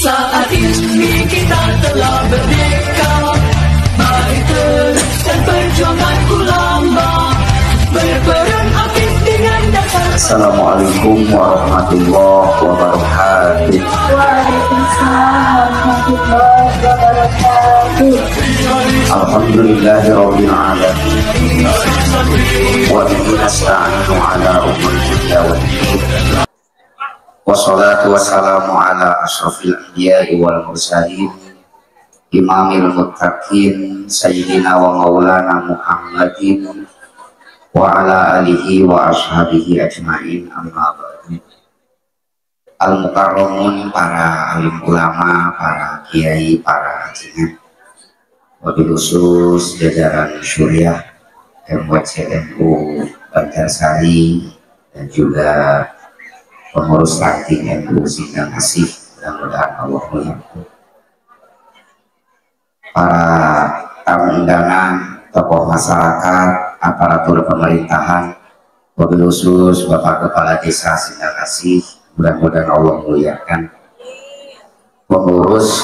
Saat ini kita telah merdeka, mari teruskan perjuangan ulama, berperan aktif dengan dasar. Assalamualaikum warahmatullahi wabarakatuh. Waalaikumsalam warahmatullahi wabarakatuh. Alhamdulillahirabbil alamin. Wa bihi nasta'inu ala umuri dunya waddin. Wassalatu wassalamu ala asyrafil anbiya'i wal mursalin, imamil muttaqin, sayyidina wa maulana Muhammadin wa ala alihi wa ashabihi ajma'in, amma ba'du. Al-mukarramun, para alim ulama, para kiai, para hajinya, wabil khusus jajaran syuriah MWCNU Banjarsari dan juga pengurus ranting NU Sindang Asih, mudah-mudahan Allah melindungi. Para tamu undangan, tokoh masyarakat, aparatur pemerintahan, wabil khusus Bapak Kepala Desa Sindang Asih, mudah-mudahan Allah memuliakan. Pengurus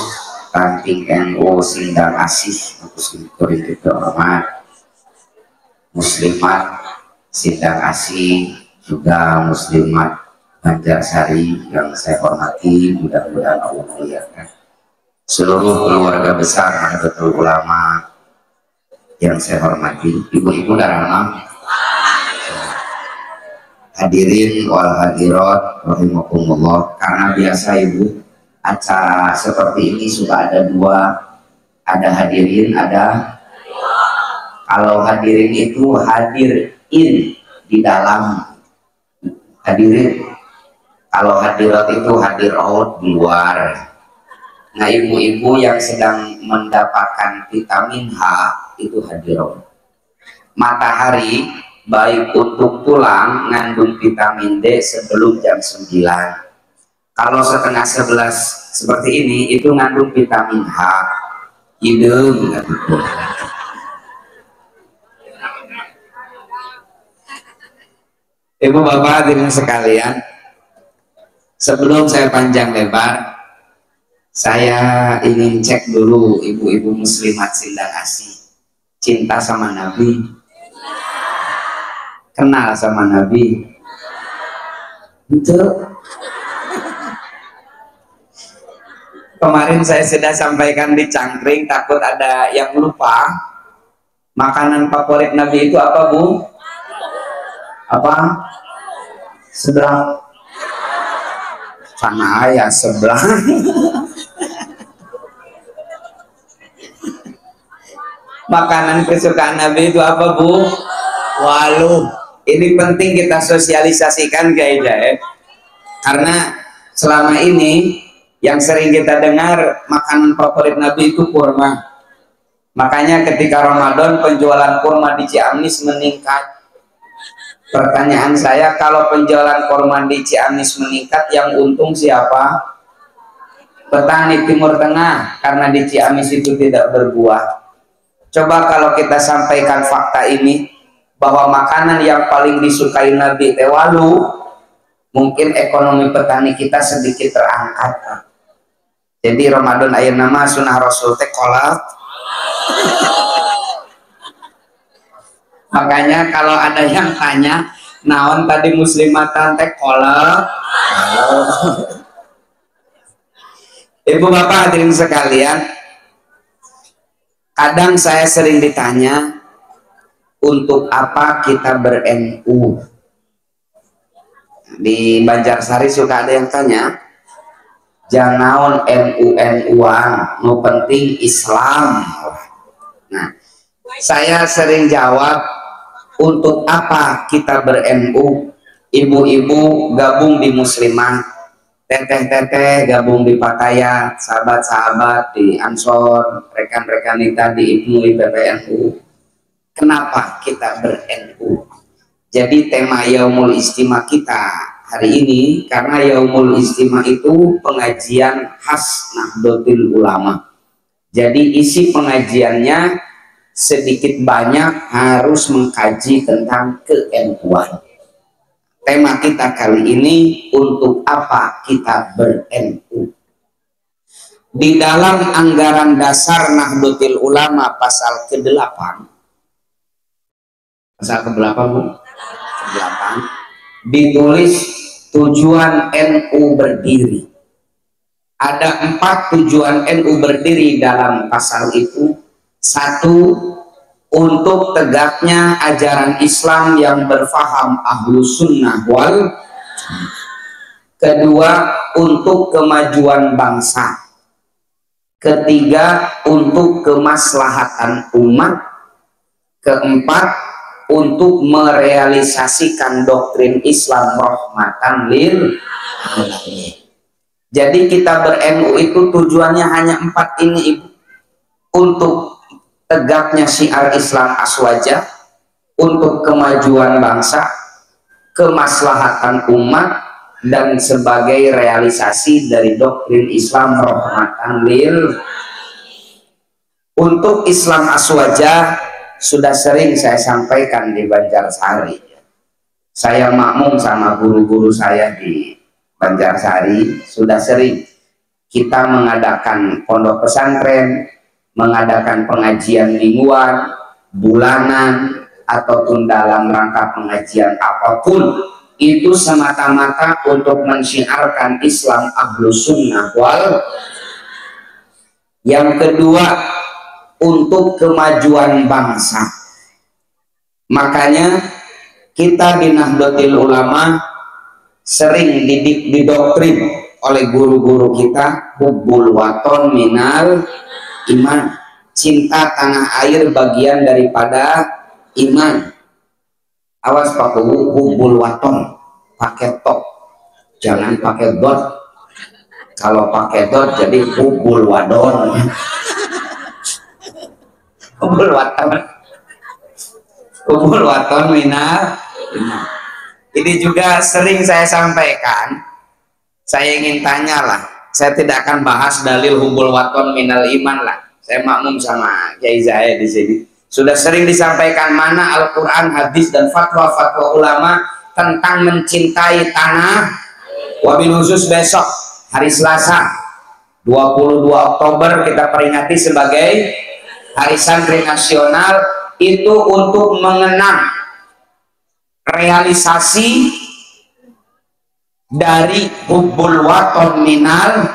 ranting NU Sindang Asih, muslim itu hormat, muslimat Sindang Asih, juga muslimat Banjarsari yang saya hormati, mudah-mudahan Allah memuliakan. Seluruh keluarga besar Nahdlatul Ulama yang saya hormati, ibu-ibu dan anak, hadirin wal hadirat rahimakumullah. Karena biasa ibu, acara seperti ini suka ada dua, ada hadirin, ada. Kalau hadirin itu hadirin di dalam, hadirin. Kalau hadirat itu hadirat di luar. Nah, ibu-ibu yang sedang mendapatkan vitamin H itu hadirat. Matahari baik untuk tulang ngandung vitamin D sebelum jam 9. Kalau setengah 11 seperti ini itu ngandung vitamin H. Hidung gitu. Ibu bapak hadirin sekalian, sebelum saya panjang lebar, saya ingin cek dulu ibu-ibu muslimat Sindang Asih, cinta sama Nabi, kenal sama Nabi, betul. Kemarin saya sudah sampaikan di Cangkring, takut ada yang lupa. Makanan favorit Nabi itu apa, Bu? Apa? Sebelah sana ya, sebelah. Makanan kesukaan Nabi itu apa, Bu? Walu. Ini penting kita sosialisasikan guys ya. Karena selama ini yang sering kita dengar makanan favorit Nabi itu kurma. Makanya ketika Ramadan penjualan kurma di Ciamis meningkat. Pertanyaan saya, kalau penjualan kurma di Ciamis meningkat, yang untung siapa? Petani Timur Tengah, karena di Ciamis itu tidak berbuah. Coba kalau kita sampaikan fakta ini, bahwa makanan yang paling disukai Nabi tewalu, mungkin ekonomi petani kita sedikit terangkat. Jadi Ramadan ayat nama sunnah Rasul teh kolak. Makanya kalau ada yang tanya, naon tadi muslimatan teh kolak. Ibu bapak hadirin sekalian, kadang saya sering ditanya, untuk apa kita ber-NU? Di Banjarsari suka ada yang tanya, jangan NU-NU-an, no penting Islam. Nah, saya sering jawab, untuk apa kita ber-NU? Ibu-ibu gabung di muslimah, teteh-teteh gabung di Patayat, sahabat-sahabat di Ansor, rekan-rekan kita di IPNU, IPPNU. Kenapa kita ber-NU? Jadi tema Yaumul Istimah kita hari ini, karena Yaumul Istimah itu pengajian khas Nahdlatul Ulama. Jadi isi pengajiannya sedikit banyak harus mengkaji tentang ke-NU-an. Tema kita kali ini, untuk apa kita ber-NU? di dalam anggaran dasar Nahdlatul Ulama pasal ke-8. Pasal ke-8, Bu? Ke-8. Ditulis tujuan NU berdiri. Ada 4 tujuan NU berdiri dalam pasal itu. 1, untuk tegaknya ajaran Islam yang berfaham Ahlus Sunnah wal. 2, untuk kemajuan bangsa. 3, untuk kemaslahatan umat. 4, untuk merealisasikan doktrin Islam rahmatan lil alamin. Jadi kita ber-NU itu tujuannya hanya 4 ini, Ibu. Untuk tegaknya syiar Islam aswaja, untuk kemajuan bangsa, kemaslahatan umat, dan sebagai realisasi dari doktrin Islam rahmatan lil. Untuk Islam aswaja sudah sering saya sampaikan di Banjarsari. Saya makmum sama guru-guru saya di Banjarsari, sudah sering kita mengadakan pondok pesantren, mengadakan pengajian mingguan, bulanan, ataupun dalam rangka pengajian apapun, itu semata-mata untuk mensyiarkan Islam Ahlus Sunnah wal. Yang kedua, untuk kemajuan bangsa. Makanya kita di Nahdlatul Ulama sering didoktrin oleh guru-guru kita, hubbul waton minal iman, cinta tanah air bagian daripada iman. Awas Pak Bu, hubbul waton pakai tok, jangan pakai dot. Kalau pakai dot jadi hubbul wadon. Hubbul waton minal iman. Ini juga sering saya sampaikan. Saya ingin tanyalah, saya tidak akan bahas dalil hubbul waton minal iman lah. Saya makmum sama Kiai Zaid di sini. Sudah sering disampaikan mana Al-Quran, hadis, dan fatwa-fatwa ulama tentang mencintai tanah. Wabil khusus besok, hari Selasa, 22 Oktober kita peringati sebagai Hari Santri Nasional, itu untuk mengenang realisasi dari hubbul waton minal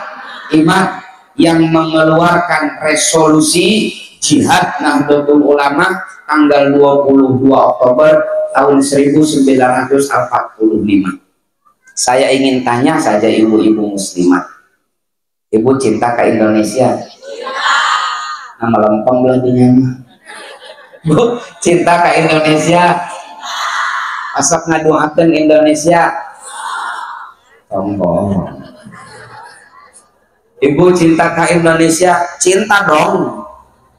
iman yang mengeluarkan resolusi jihad Nahdlatul Ulama tanggal 22 Oktober tahun 1945. Saya ingin tanya saja ibu-ibu muslimat, ibu cinta ke Indonesia? Nama lempeng belah dinyama. Bu, cinta ke Indonesia? Asap ngaduakeun Indonesia? Sombong. Ibu cinta ke Indonesia? Cinta dong.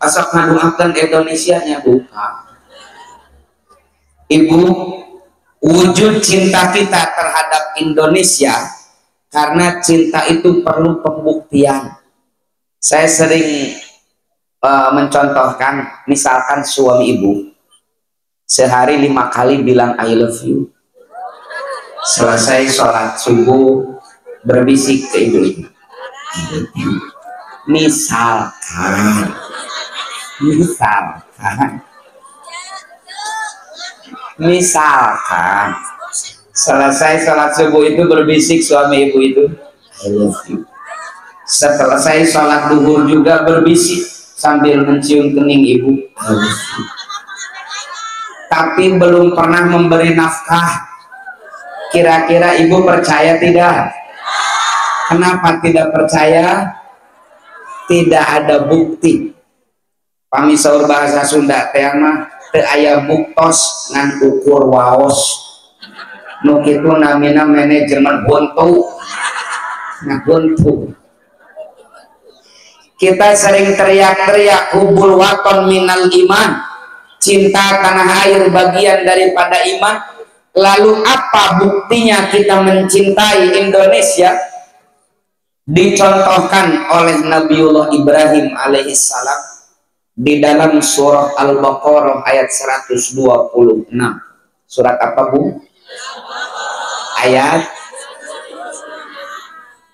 Asap ngaduakeun Indonesianya? Bukan. Ibu, wujud cinta kita terhadap Indonesia karena cinta itu perlu pembuktian. Saya sering mencontohkan, misalkan suami ibu sehari 5 kali bilang I love you, selesai sholat subuh berbisik ke ibu, misalkan selesai sholat subuh itu berbisik suami ibu itu I love you. Selesai sholat duhur juga berbisik sambil mencium kening ibu, tapi belum pernah memberi nafkah. Kira-kira ibu percaya tidak? Kenapa tidak percaya? Tidak ada bukti. Pami saur bahasa Sunda teh mah teu aya buktos ngan ukur waos. Nu kitu namina manajemen buntu. Nah buntu. Kita sering teriak-teriak hubbul waton minal iman, cinta tanah air bagian daripada iman. Lalu apa buktinya kita mencintai Indonesia? Dicontohkan oleh Nabiullah Ibrahim alaihissalam di dalam surah Al-Baqarah ayat 126. Surat apa Bu? Ayat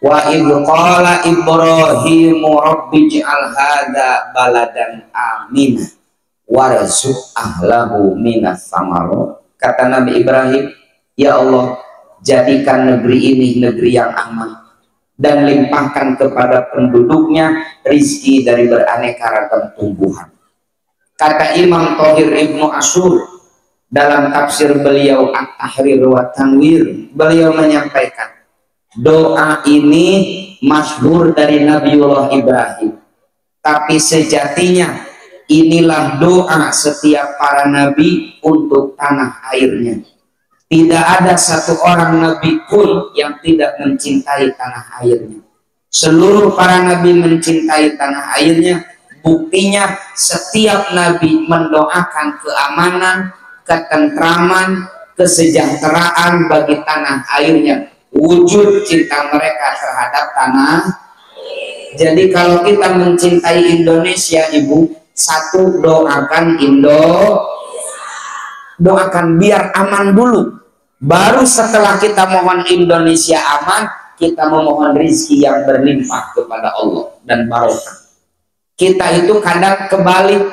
Wa idh qala Ibrahim rabbij'al hadza baladan amina warzuq ahlahu minas samarat. Kata Nabi Ibrahim, ya Allah, jadikan negeri ini negeri yang aman dan limpahkan kepada penduduknya rizki dari beraneka ragam tumbuhan. Kata Imam Thohir Ibnu Ashur dalam tafsir beliau At-Tahrir wa Tanwir, beliau menyampaikan doa ini masyhur dari Nabiullah Ibrahim, tapi sejatinya inilah doa setiap para nabi untuk tanah airnya. Tidak ada satu orang nabi pun yang tidak mencintai tanah airnya. Seluruh para nabi mencintai tanah airnya. Buktinya setiap nabi mendoakan keamanan, ketentraman, kesejahteraan bagi tanah airnya. Wujud cinta mereka terhadap tanah. Jadi kalau kita mencintai Indonesia, Ibu, satu, doakan doakan biar aman dulu. Baru setelah kita mohon Indonesia aman, kita memohon rizki yang berlimpah kepada Allah dan barokah. Kita itu kadang kebalik,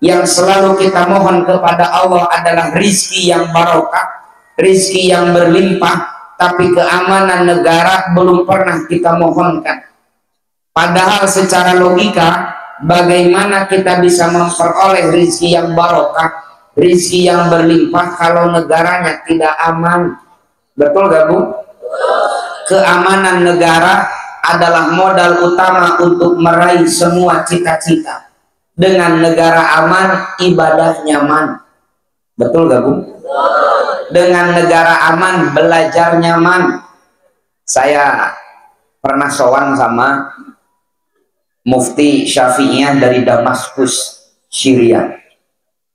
yang selalu kita mohon kepada Allah adalah rizki yang barokah, rizki yang berlimpah, tapi keamanan negara belum pernah kita mohonkan. Padahal secara logika, bagaimana kita bisa memperoleh rizki yang barokah, rizki yang berlimpah kalau negaranya tidak aman? Betul gak, Bu? Keamanan negara adalah modal utama untuk meraih semua cita-cita. Dengan negara aman, ibadah nyaman. Betul gak, Bu? Dengan negara aman, belajar nyaman. Saya pernah sowan sama Mufti Syafi'iyah dari Damaskus, Syria.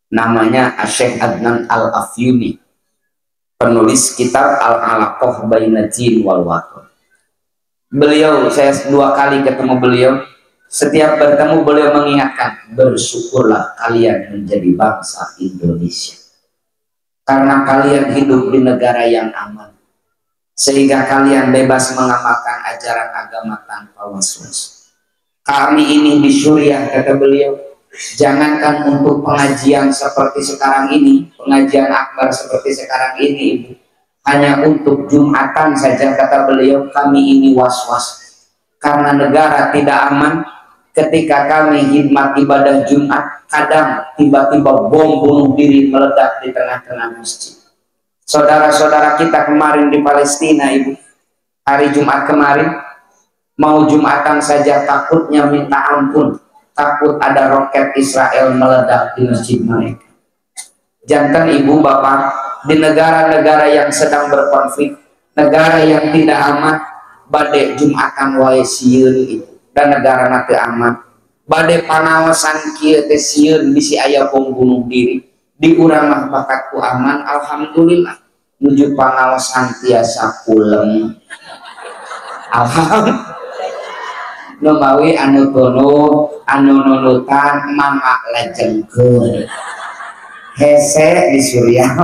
Namanya Syekh Adnan Al-Afyuni, penulis kitab Al-Alaqah Baina Jin wal Waqar. Beliau, saya 2 kali ketemu beliau. Setiap bertemu beliau mengingatkan, bersyukurlah kalian menjadi bangsa Indonesia, karena kalian hidup di negara yang aman, sehingga kalian bebas mengamalkan ajaran agama tanpa was-was. Kami ini di Suriah, kata beliau, jangankan untuk pengajian seperti sekarang ini, pengajian akbar seperti sekarang ini, Ibu, hanya untuk Jumatan saja, kata beliau, kami ini was-was karena negara tidak aman. Ketika kami khidmat ibadah Jumat, kadang tiba-tiba bom bunuh diri meledak di tengah-tengah masjid. Saudara-saudara kita kemarin di Palestina, Ibu, hari Jumat kemarin, mau Jumatan saja takutnya minta ampun, takut ada roket Israel meledak di masjid mereka. Jantan Ibu Bapak, di negara-negara yang sedang berkonflik, negara yang tidak aman, badai Jumatan wae sieun itu, dan negara nanti aman, badai panawasan kieu teh sieun bisi aya bom bunuh diri, di urang mah bakatku aman, alhamdulillah, nuju panawasan tiasa kulem, alhamdulillah. Numawi anu tunuh, anu nunutan, mama lajengkeun hese di Suriah.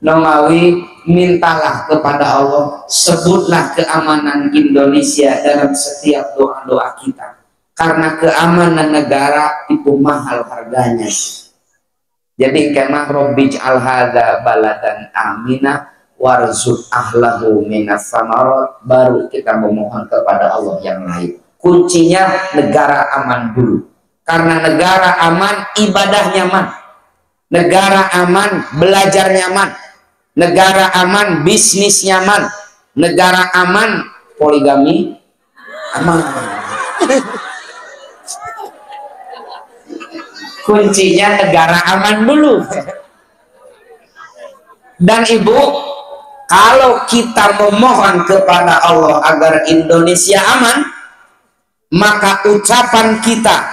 Numawi mintalah kepada Allah, sebutlah keamanan Indonesia dalam setiap doa-doa kita, karena keamanan negara itu mahal harganya. Jadi kemah Rabbij'al hadza baladan amina warzuq ahlahu minas samarat, baru kita memohon kepada Allah yang lain. Kuncinya negara aman dulu, karena negara aman ibadah nyaman, negara aman belajar nyaman, negara aman bisnis nyaman, negara aman poligami aman. Kuncinya negara aman dulu. Dan Ibu, kalau kita memohon kepada Allah agar Indonesia aman, maka ucapan kita,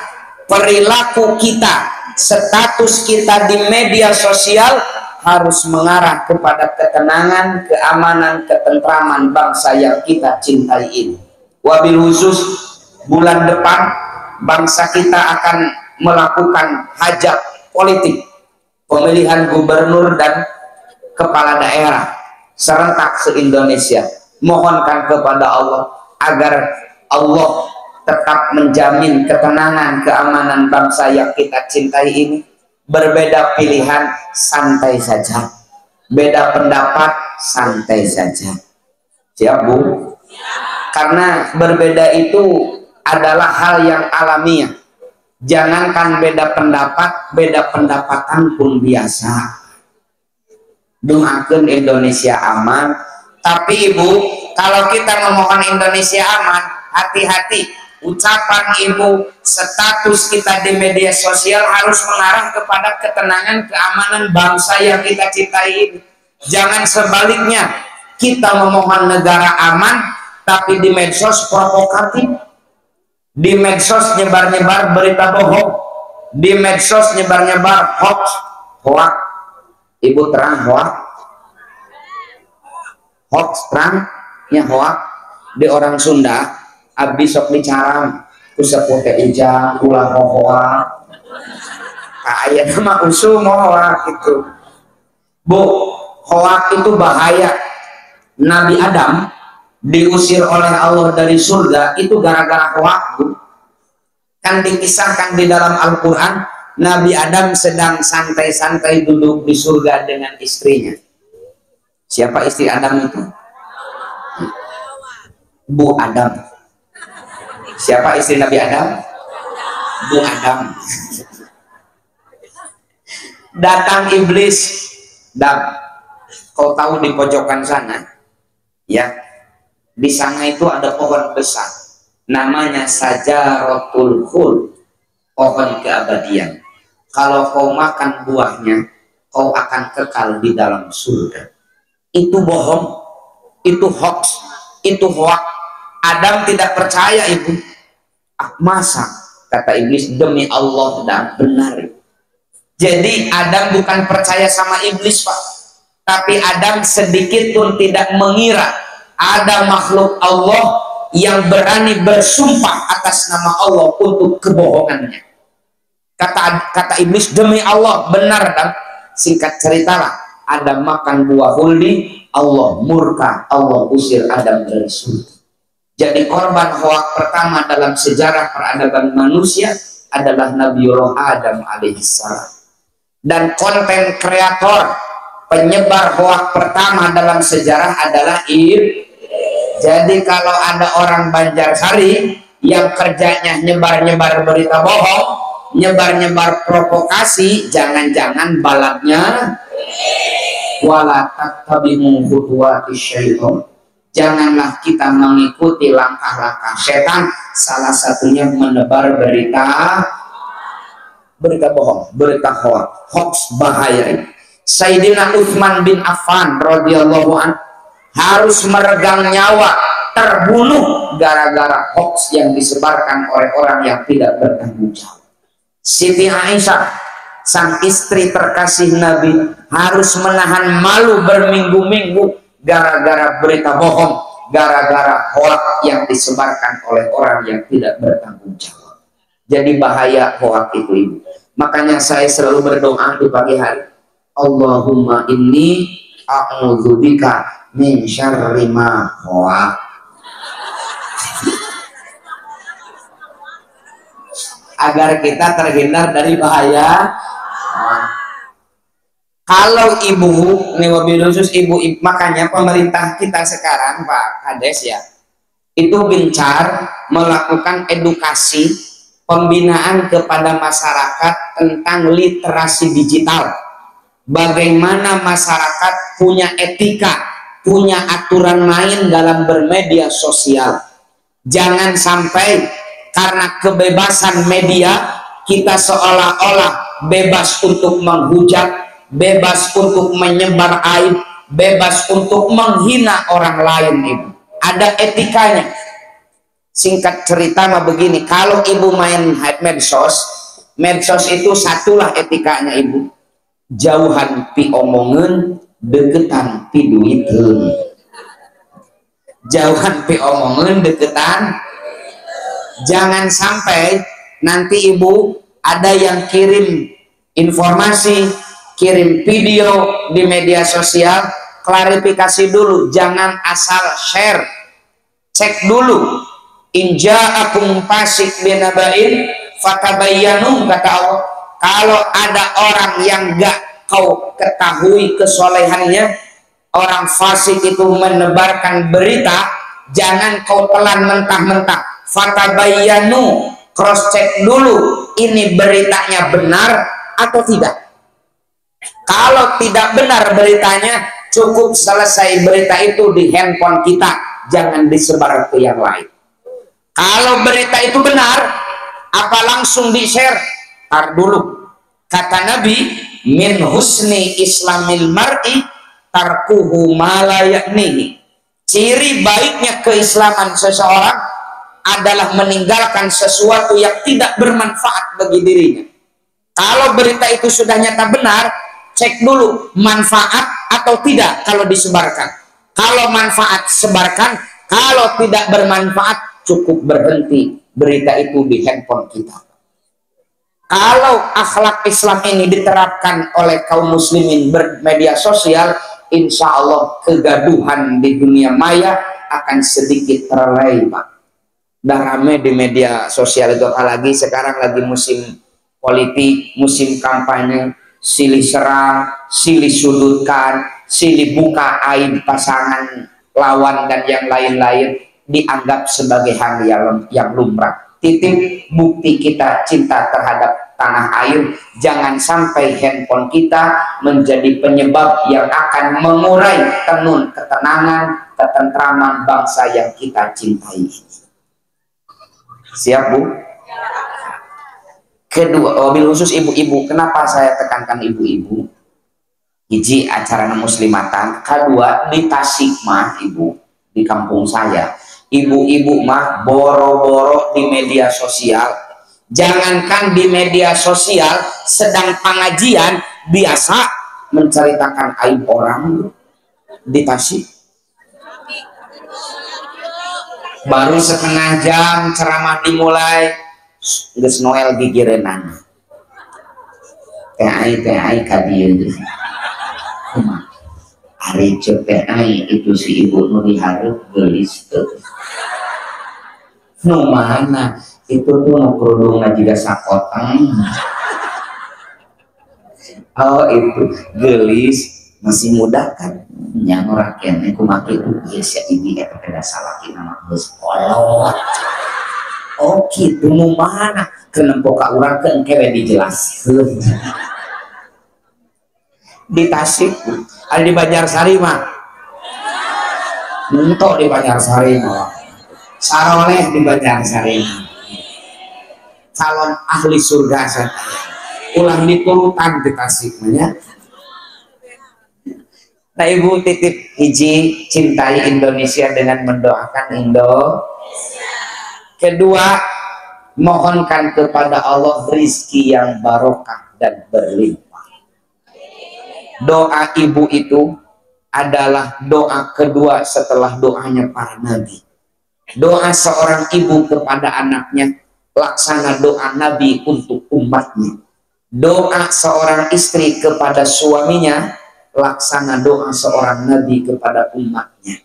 perilaku kita, status kita di media sosial harus mengarah kepada ketenangan, keamanan, ketentraman bangsa yang kita cintai ini. Wabil khusus bulan depan bangsa kita akan melakukan hajat politik, pemilihan gubernur dan kepala daerah serentak se-Indonesia. mohonkan kepada Allah agar Allah tetap menjamin ketenangan, keamanan bangsa yang kita cintai ini. Berbeda pilihan, santai saja. Beda pendapat, santai saja. Siap, Bu? Karena berbeda itu adalah hal yang alamiah. Jangankan beda pendapat, beda pendapatan pun biasa. Doakan Indonesia aman. Tapi Ibu, kalau kita memohon Indonesia aman, hati-hati. Ucapan Ibu, status kita di media sosial harus mengarah kepada ketenangan, keamanan bangsa yang kita cintai ini. Jangan sebaliknya, kita memohon negara aman, tapi di medsos provokatif, di medsos nyebar-nyebar berita bohong, di medsos nyebar-nyebar hoax. Ibu terang hoax terang ya hoax. Di orang Sunda abdi sok dicarang usah teh ujang ulah hoax aya nama usul hoax itu. Bu, hoax itu bahaya. Nabi Adam diusir oleh Allah dari surga itu gara-gara hoax, Bu. Kan dikisahkan di dalam Al-Quran, Nabi Adam sedang santai-santai duduk di surga dengan istrinya. Siapa istri Adam itu? Bu Adam. Siapa istri Nabi Adam? Bu Adam. Datang iblis. Kau tahu di pojokan sana, ya, di sana itu ada pohon besar, namanya Sajaratul Khuld, pohon keabadian. Kalau kau makan buahnya, kau akan kekal di dalam surga. Itu bohong, itu hoax, itu hoax. Adam tidak percaya itu. Masa? Kata iblis, demi Allah dan benar. Jadi Adam bukan percaya sama iblis, Pak. Tapi Adam sedikit pun tidak mengira ada makhluk Allah yang berani bersumpah atas nama Allah untuk kebohongannya. Kata iblis, demi Allah benar. Dan singkat ceritalah, Adam makan buah huldi, Allah murka, Allah usir Adam dari surga. Jadi korban hoak pertama dalam sejarah peradaban manusia adalah Nabiullah Adam alaihissalam. Dan konten kreator penyebar hoak pertama dalam sejarah adalah iblis. Jadi kalau ada orang Banjarsari yang kerjanya nyebar-nyebar berita bohong, nyebar-nyebar provokasi, jangan-jangan balatnya wala tattabi'u khutuwati syaitan. Janganlah kita mengikuti langkah-langkah setan, salah satunya menebar berita bohong, berita hoax bahaya. Sayyidina Utsman bin Affan radhiyallahu anhu harus meregang nyawa, terbunuh gara-gara hoax yang disebarkan oleh orang yang tidak bertanggung jawab. Siti Aisyah, sang istri terkasih Nabi, harus menahan malu berminggu-minggu gara-gara berita bohong, gara-gara hoax yang disebarkan oleh orang yang tidak bertanggung jawab. Jadi bahaya hoax itu, Ibu. Makanya saya selalu berdoa di pagi hari, Allahumma inni a'udzubika min syarri ma hoax. Agar kita terhindar dari bahaya. Kalau Ibu, ini wabil khusus Ibu, makanya pemerintah kita sekarang, Pak Kades ya, itu gencar melakukan edukasi, pembinaan kepada masyarakat tentang literasi digital. Bagaimana masyarakat punya etika, punya aturan main dalam bermedia sosial. Jangan sampai karena kebebasan media kita seolah-olah bebas untuk menghujat, bebas untuk menyebar aib, bebas untuk menghina orang lain. Ibu, ada etikanya. Singkat cerita mah begini, kalau Ibu main medsos itu satulah etikanya, Ibu. Jauhan pi omongan, deketan pi duitun. Jauhan pi omongan, deketan. Jangan sampai nanti Ibu ada yang kirim informasi, kirim video di media sosial, klarifikasi dulu, jangan asal share, cek dulu. In ja'akum fasik binaba'in fatabayyanu, kata Allah. Kalau ada orang yang gak kau ketahui kesolehannya, orang fasik itu menebarkan berita, jangan kau telan mentah-mentah. Fatabayyanu, cross check dulu, ini beritanya benar atau tidak. Kalau tidak benar beritanya, cukup selesai berita itu di handphone kita, jangan disebar ke yang lain. Kalau berita itu benar, apa langsung di-share? Tar dulu. Kata Nabi, min husni islamil mar'i tarkuhu ma la ya'nihi. Ciri baiknya keislaman seseorang adalah meninggalkan sesuatu yang tidak bermanfaat bagi dirinya. Kalau berita itu sudah nyata benar, cek dulu manfaat atau tidak kalau disebarkan. Kalau manfaat, sebarkan. Kalau tidak bermanfaat, cukup berhenti berita itu di handphone kita. Kalau akhlak Islam ini diterapkan oleh kaum muslimin bermedia sosial, insya Allah kegaduhan di dunia maya akan sedikit terlelai, Pak. Udah rame di media sosial itu, apalagi sekarang lagi musim politik, musim kampanye, silih serang, silih sudutkan, silih buka aib pasangan lawan dan yang lain-lain, dianggap sebagai hal yang lumrah. Titik bukti kita cinta terhadap tanah air, jangan sampai handphone kita menjadi penyebab yang akan mengurai tenun ketenangan, ketentraman bangsa yang kita cintai. Siap, Bu? Kedua, wabil khusus ibu-ibu. Kenapa saya tekankan ibu-ibu? Hiji, acara muslimatan. Kedua, di Tasik mah, Ibu, di kampung saya, ibu-ibu mah boro-boro di media sosial. Jangankan di media sosial, sedang pengajian biasa menceritakan aib orang di Tasik. Baru setengah jam ceramah dimulai, geus Noel gigirenan. Teh kadieu. Hari teh itu si ibu nu dihareup geulis teu. Nu mana itu tuh nu kerudungna jiga sakoteng. Oh itu geulis, masih muda kan, nya ora keneh kumaha kitu geus ya ibu eta teh salaki nama geus kolot. Oh kitu nu mana kenapa ka urang teh engke dijelaskeun. Di Tasik, ada di Banjarsari mah, untuk di Banjarsari mah, saroleh di Banjarsari mah, calon ahli surga saya, ulang diturutan di Tasik mah. Nah ibu titip hiji, cintai Indonesia dengan mendoakan Indonesia. Kedua, mohonkan kepada Allah rizki yang barokah dan berlimpah. Doa ibu itu adalah doa kedua setelah doanya para nabi. Doa seorang ibu kepada anaknya, laksana doa nabi untuk umatnya. Doa seorang istri kepada suaminya, laksana doa seorang nabi kepada umatnya.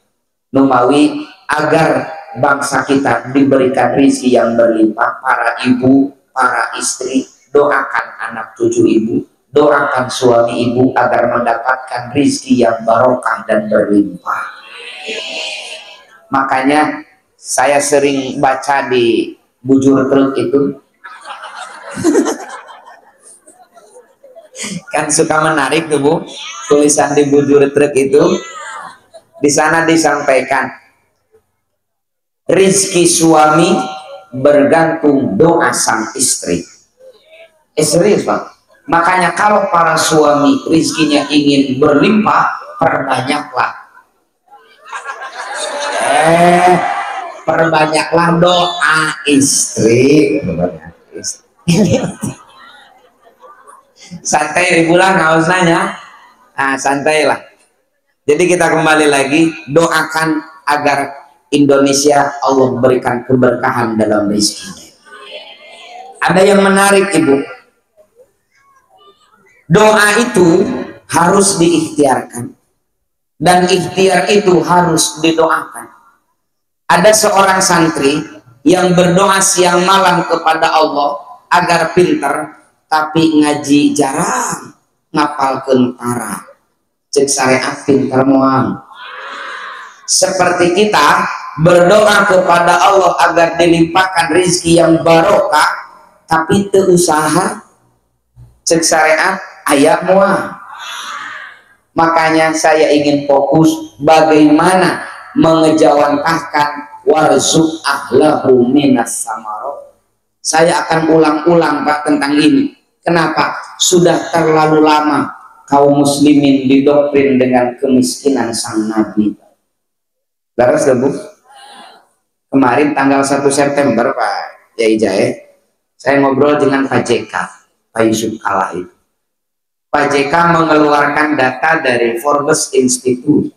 Numawi agar bangsa kita diberikan rezeki yang berlimpah. Para ibu, para istri, doakan anak cucu ibu, doakan suami ibu agar mendapatkan rezeki yang barokah dan berlimpah. Makanya saya sering baca di bujur truk itu kan suka menarik tuh Bu, tulisan di bujur truk itu. Di sana disampaikan rezeki suami bergantung doa sang istri. Serius Pak. Makanya kalau para suami rizkinya ingin berlimpah, perbanyaklah doa istri. Santai bulan nggak usah nanya. Santailah. Jadi kita kembali lagi, doakan agar Indonesia Allah berikan keberkahan dalam rizkinya. Ada yang menarik Ibu. Doa itu harus diikhtiarkan. dan ikhtiar itu harus didoakan. Ada seorang santri yang berdoa siang malam kepada Allah agar pinter, tapi ngaji jarang, ngapalkeun para. Cek syariat pinter moal. Seperti kita berdoa kepada Allah agar dilimpahkan rezeki yang barokah, tapi teu usaha. Cek syariat aya moal. Makanya saya ingin fokus bagaimana mengejawantahkan warzuq ahlahu minas samarot. Saya akan ulang-ulang Pak tentang ini. Kenapa? Sudah terlalu lama kaum muslimin didoktrin dengan kemiskinan sang Nabi. Beres Bu? Kemarin tanggal 1 September Pak Yai Jae, saya ngobrol dengan Pak JK, Pak Yusuf Kala itu. Pak JK mengeluarkan data dari Forbes Institute.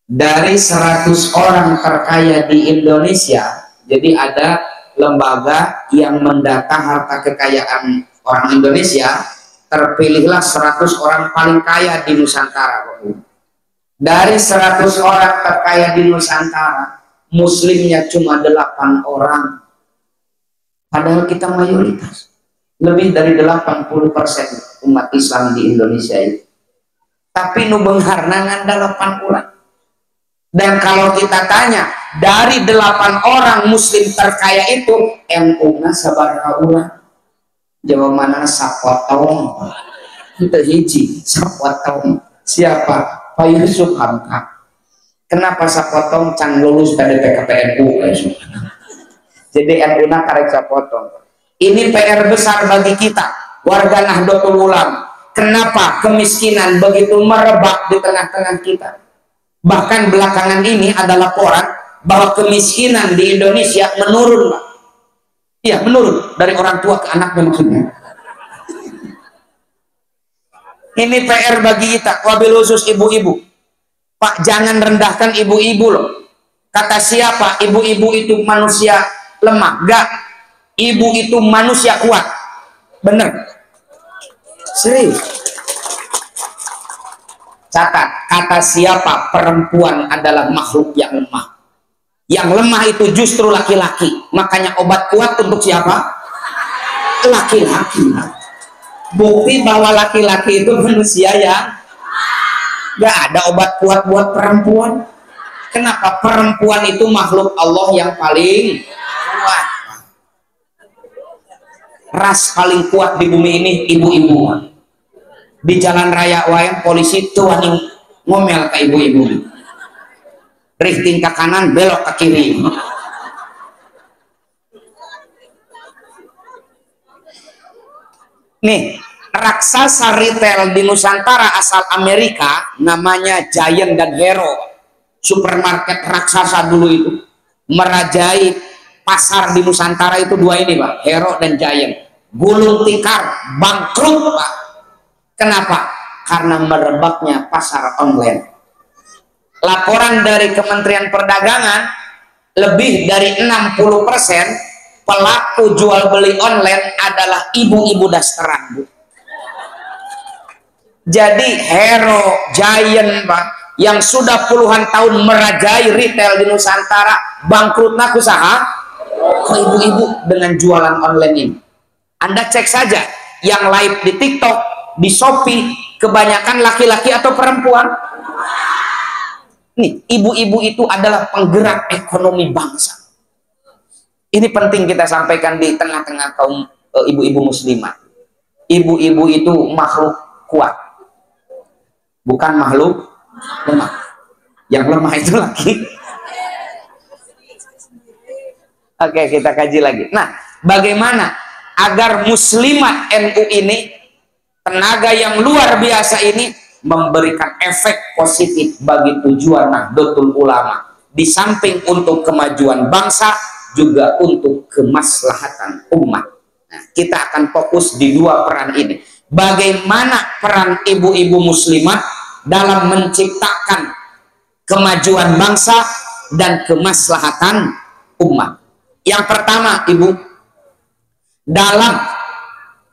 Dari 100 orang terkaya di Indonesia, jadi ada lembaga yang mendata harta kekayaan orang Indonesia, terpilihlah 100 orang paling kaya di Nusantara. Dari 100 orang terkaya di Nusantara, muslimnya cuma 8 orang. Padahal kita mayoritas. Lebih dari 80% umat Islam di Indonesia itu. Tapi nu beungharna nganda 8 orang. Dan kalau kita tanya, dari 8 orang muslim terkaya itu, NU-na sabaraha urang? Jawabannya sapotong. Itu hiji, sapotong. Siapa? Pak Yusuf Hamka. Kenapa sapotong can lulus dari PKPNU? Jadi NU-na karek sapotong. Ini PR besar bagi kita, warga Nahdlatul Ulama. Kenapa kemiskinan begitu merebak di tengah-tengah kita? Bahkan belakangan ini ada laporan bahwa kemiskinan di Indonesia menurun, Pak. Iya, menurun dari orang tua ke anaknya maksudnya. Ini PR bagi kita, wabil khusus ibu-ibu. Pak, jangan rendahkan ibu-ibu loh. Kata siapa ibu-ibu itu manusia lemah? Enggak. Ibu itu manusia kuat. Bener. Serius. Catat, kata siapa perempuan adalah makhluk yang lemah. Yang lemah itu justru laki-laki. Makanya obat kuat untuk siapa? Laki-laki. Bukti bahwa laki-laki itu manusia yang gak ada obat kuat buat perempuan. Kenapa? Perempuan itu makhluk Allah yang paling kuat. Ras paling kuat di bumi ini ibu-ibu. Di jalan raya wayan polisi tuh yang ngomel ke ibu-ibu. Rifting ke kanan, belok ke kiri. Nih, raksasa retail di Nusantara asal Amerika namanya Giant dan Hero. Supermarket raksasa dulu itu merajai pasar di Nusantara itu dua ini Pak, Hero dan Giant. Gulung tikar, bangkrut Pak. Kenapa? Karena merebaknya pasar online. Laporan dari Kementerian Perdagangan, lebih dari 60% pelaku jual beli online adalah ibu-ibu dasteran, Bu. Jadi Hero, Giant, Pak, yang sudah puluhan tahun merajai retail di Nusantara, bangkrutnya usaha ke ibu-ibu dengan jualan online ini. Anda cek saja yang live di TikTok, di Shopee, kebanyakan laki-laki atau perempuan? Nih, ibu-ibu itu adalah penggerak ekonomi bangsa. Ini penting kita sampaikan di tengah-tengah kaum ibu-ibu muslimah. Ibu-ibu itu makhluk kuat, bukan makhluk lemah. Yang lemah itu laki. Oke, kita kaji lagi. Nah, bagaimana agar muslimat NU ini, tenaga yang luar biasa ini, memberikan efek positif bagi tujuan Nahdlatul Ulama, di samping untuk kemajuan bangsa juga untuk kemaslahatan umat. Nah, kita akan fokus di dua peran ini. Bagaimana peran ibu-ibu muslimat dalam menciptakan kemajuan bangsa dan kemaslahatan umat. Yang pertama, Ibu, dalam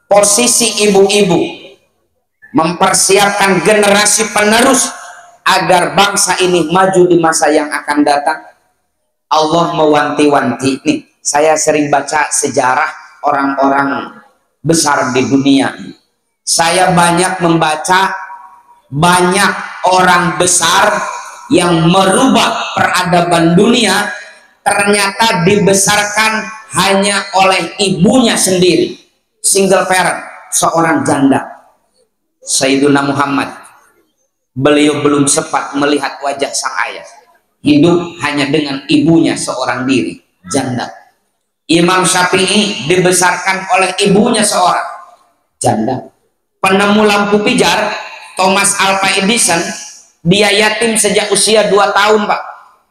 posisi ibu-ibu mempersiapkan generasi penerus agar bangsa ini maju di masa yang akan datang? Allah mewanti-wanti. Nih, saya sering baca sejarah orang-orang besar di dunia. Saya banyak membaca banyak orang besar yang merubah peradaban dunia, ternyata dibesarkan hanya oleh ibunya sendiri, single parent, seorang janda. Sayyiduna Muhammad, beliau belum sempat melihat wajah sang ayah, hidup hanya dengan ibunya seorang diri, janda. Imam Syafi'i dibesarkan oleh ibunya seorang janda. Penemu lampu pijar Thomas Alva Edison, dia yatim sejak usia 2 tahun, Pak.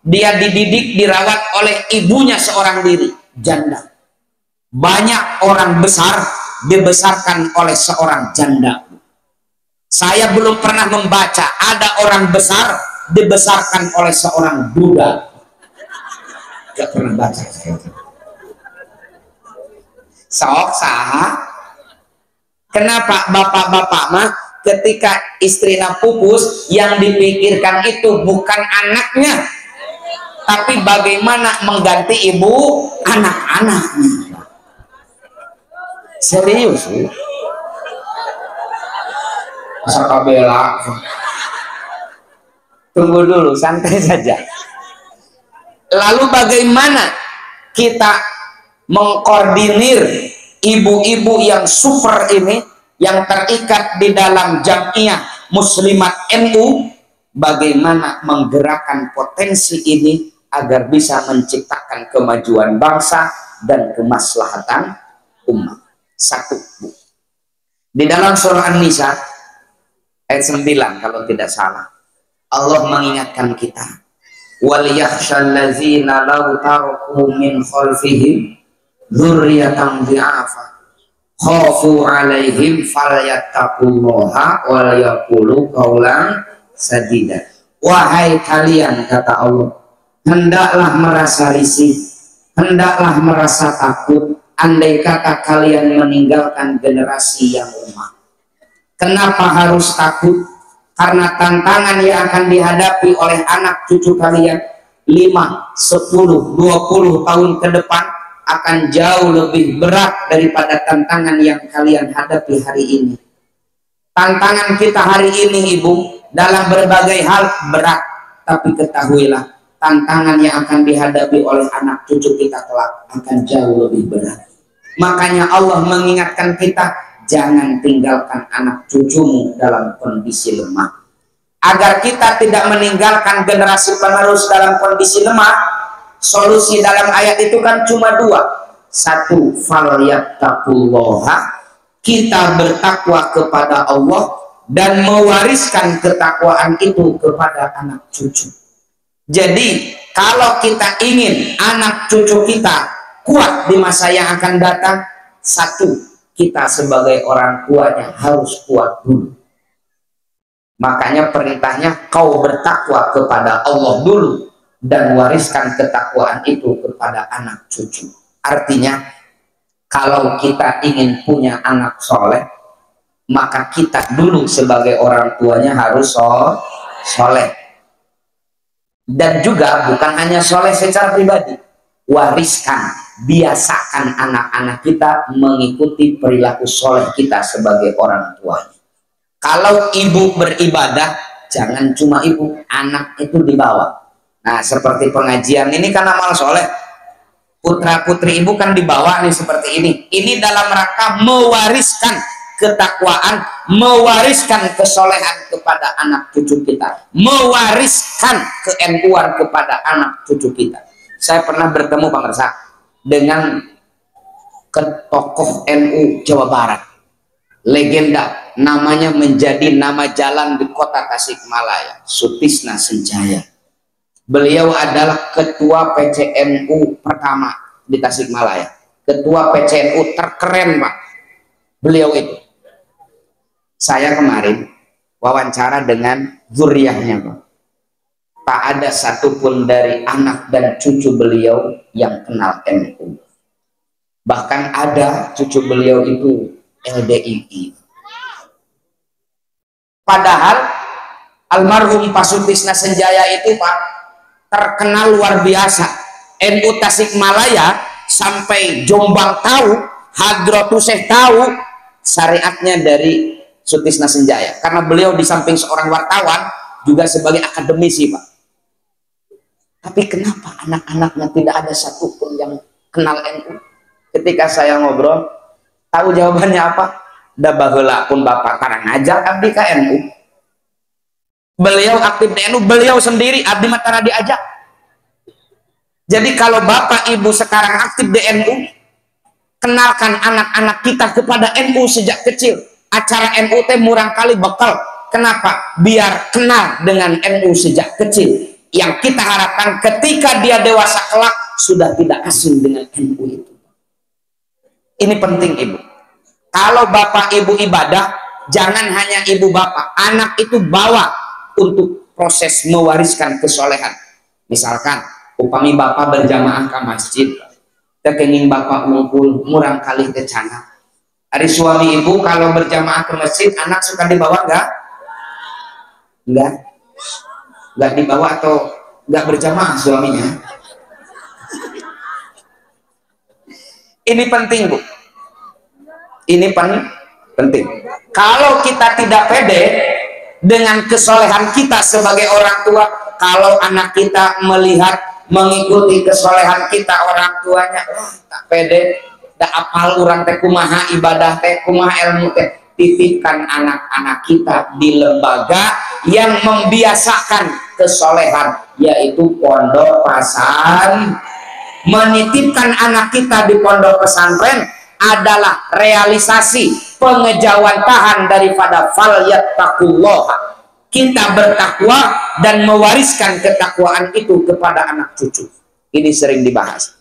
Dia dididik, dirawat oleh ibunya seorang diri, janda. Banyak orang besar dibesarkan oleh seorang janda. Saya belum pernah membaca ada orang besar dibesarkan oleh seorang budak. Gak pernah baca saya. Sok sah. Kenapa bapak-bapak mah ketika istrinya pupus yang dipikirkan itu bukan anaknya, tapi bagaimana mengganti ibu anak-anaknya. Serius sih. Masa bela. Tunggu dulu, santai saja. Lalu bagaimana kita mengkoordinir ibu-ibu yang super ini, yang terikat di dalam Jamiah Muslimat NU, bagaimana menggerakkan potensi ini agar bisa menciptakan kemajuan bangsa dan kemaslahatan umat. Satu, Bu. Di dalam surah An-Nisa ayat 9 kalau tidak salah, Allah mengingatkan kita, wal yakhshal ladzina law taraku min khalfihim dzurriyyatan dhi'afa khafu 'alaihim falyattaqullaha wal yaqulu qawlan sadida. Wahai kalian, kata Allah, hendaklah merasa risih, hendaklah merasa takut andai kata kalian meninggalkan generasi yang lemah. Kenapa harus takut? Karena tantangan yang akan dihadapi oleh anak cucu kalian 5, 10, 20 tahun ke depan akan jauh lebih berat daripada tantangan yang kalian hadapi hari ini. Tantangan kita hari ini, Ibu, dalam berbagai hal berat, tapi ketahuilah tantangan yang akan dihadapi oleh anak cucu kita kelak akan jauh lebih berat. Makanya Allah mengingatkan kita, jangan tinggalkan anak cucumu dalam kondisi lemah. Agar kita tidak meninggalkan generasi penerus dalam kondisi lemah, solusi dalam ayat itu kan cuma 2. 1, falyattaqullaha, kita bertakwa kepada Allah dan mewariskan ketakwaan itu kepada anak cucu. Jadi kalau kita ingin anak cucu kita kuat di masa yang akan datang, 1, kita sebagai orang tuanya harus kuat dulu. Makanya perintahnya kau bertakwa kepada Allah dulu dan wariskan ketakwaan itu kepada anak cucu. Artinya kalau kita ingin punya anak soleh, maka kita dulu sebagai orang tuanya harus soleh. Dan juga bukan hanya soleh secara pribadi, wariskan, biasakan anak-anak kita mengikuti perilaku soleh kita sebagai orang tuanya. Kalau ibu beribadah, jangan cuma ibu, anak itu dibawa. Nah, seperti pengajian ini kan amal soleh, putra putri ibu kan dibawa nih seperti ini. Ini dalam rangka mewariskan ketakwaan, mewariskan kesolehan kepada anak cucu kita, mewariskan ke-NU-an kepada anak cucu kita. Saya pernah bertemu pemirsa dengan tokoh NU Jawa Barat, legenda, namanya menjadi nama jalan di kota Tasikmalaya, Sutisna Senjaya. Beliau adalah ketua PCNU pertama di Tasikmalaya, ketua PCNU terkeren, Pak. Beliau itu. Saya kemarin wawancara dengan zuriyahnya, Pak. Tak ada satupun dari anak dan cucu beliau yang kenal NU. Bahkan ada cucu beliau itu LDII. Padahal almarhum Pak Sutisna Senjaya itu Pak terkenal luar biasa. NU Tasikmalaya sampai Jombang tahu, Hadratus Syekh tahu syariatnya dari Sutisna Senjaya, karena beliau di samping seorang wartawan juga sebagai akademisi Pak. Tapi kenapa anak-anaknya tidak ada satupun yang kenal NU? Ketika saya ngobrol, tahu jawabannya apa? Da baheula pun bapak karang ngajak abdi ka NU. Beliau aktif di NU, beliau sendiri abdi mah tara diajak. Jadi kalau bapak ibu sekarang aktif di NU, kenalkan anak-anak kita kepada NU sejak kecil. Acara NU teh murang kali bekal. Kenapa? Biar kenal dengan NU sejak kecil. Yang kita harapkan ketika dia dewasa kelak sudah tidak asing dengan NU itu. Ini penting ibu. Kalau bapak ibu ibadah, jangan hanya ibu bapak, anak itu bawa untuk proses mewariskan kesolehan. Misalkan upami bapak berjamaah ke masjid, tekenging bapak ngumpul murang kali kecana. Hari suami ibu kalau berjamaah ke masjid, anak suka dibawa enggak? Enggak dibawa atau enggak berjamaah suaminya? Ini penting bu. Ini penting. Kalau kita tidak pede dengan kesolehan kita sebagai orang tua, kalau anak kita melihat mengikuti kesolehan kita orang tuanya, tak pede, tak apal orang teh kumaha ibadah teh, kumaha ilmu teh. Titipkan anak-anak kita di lembaga yang membiasakan kesolehan, yaitu pondok pesantren. Menitipkan anak kita di pondok pesantren adalah realisasi pengejawantahan daripada falyattaqullah. Kita bertakwa dan mewariskan ketakwaan itu kepada anak cucu. Ini sering dibahas.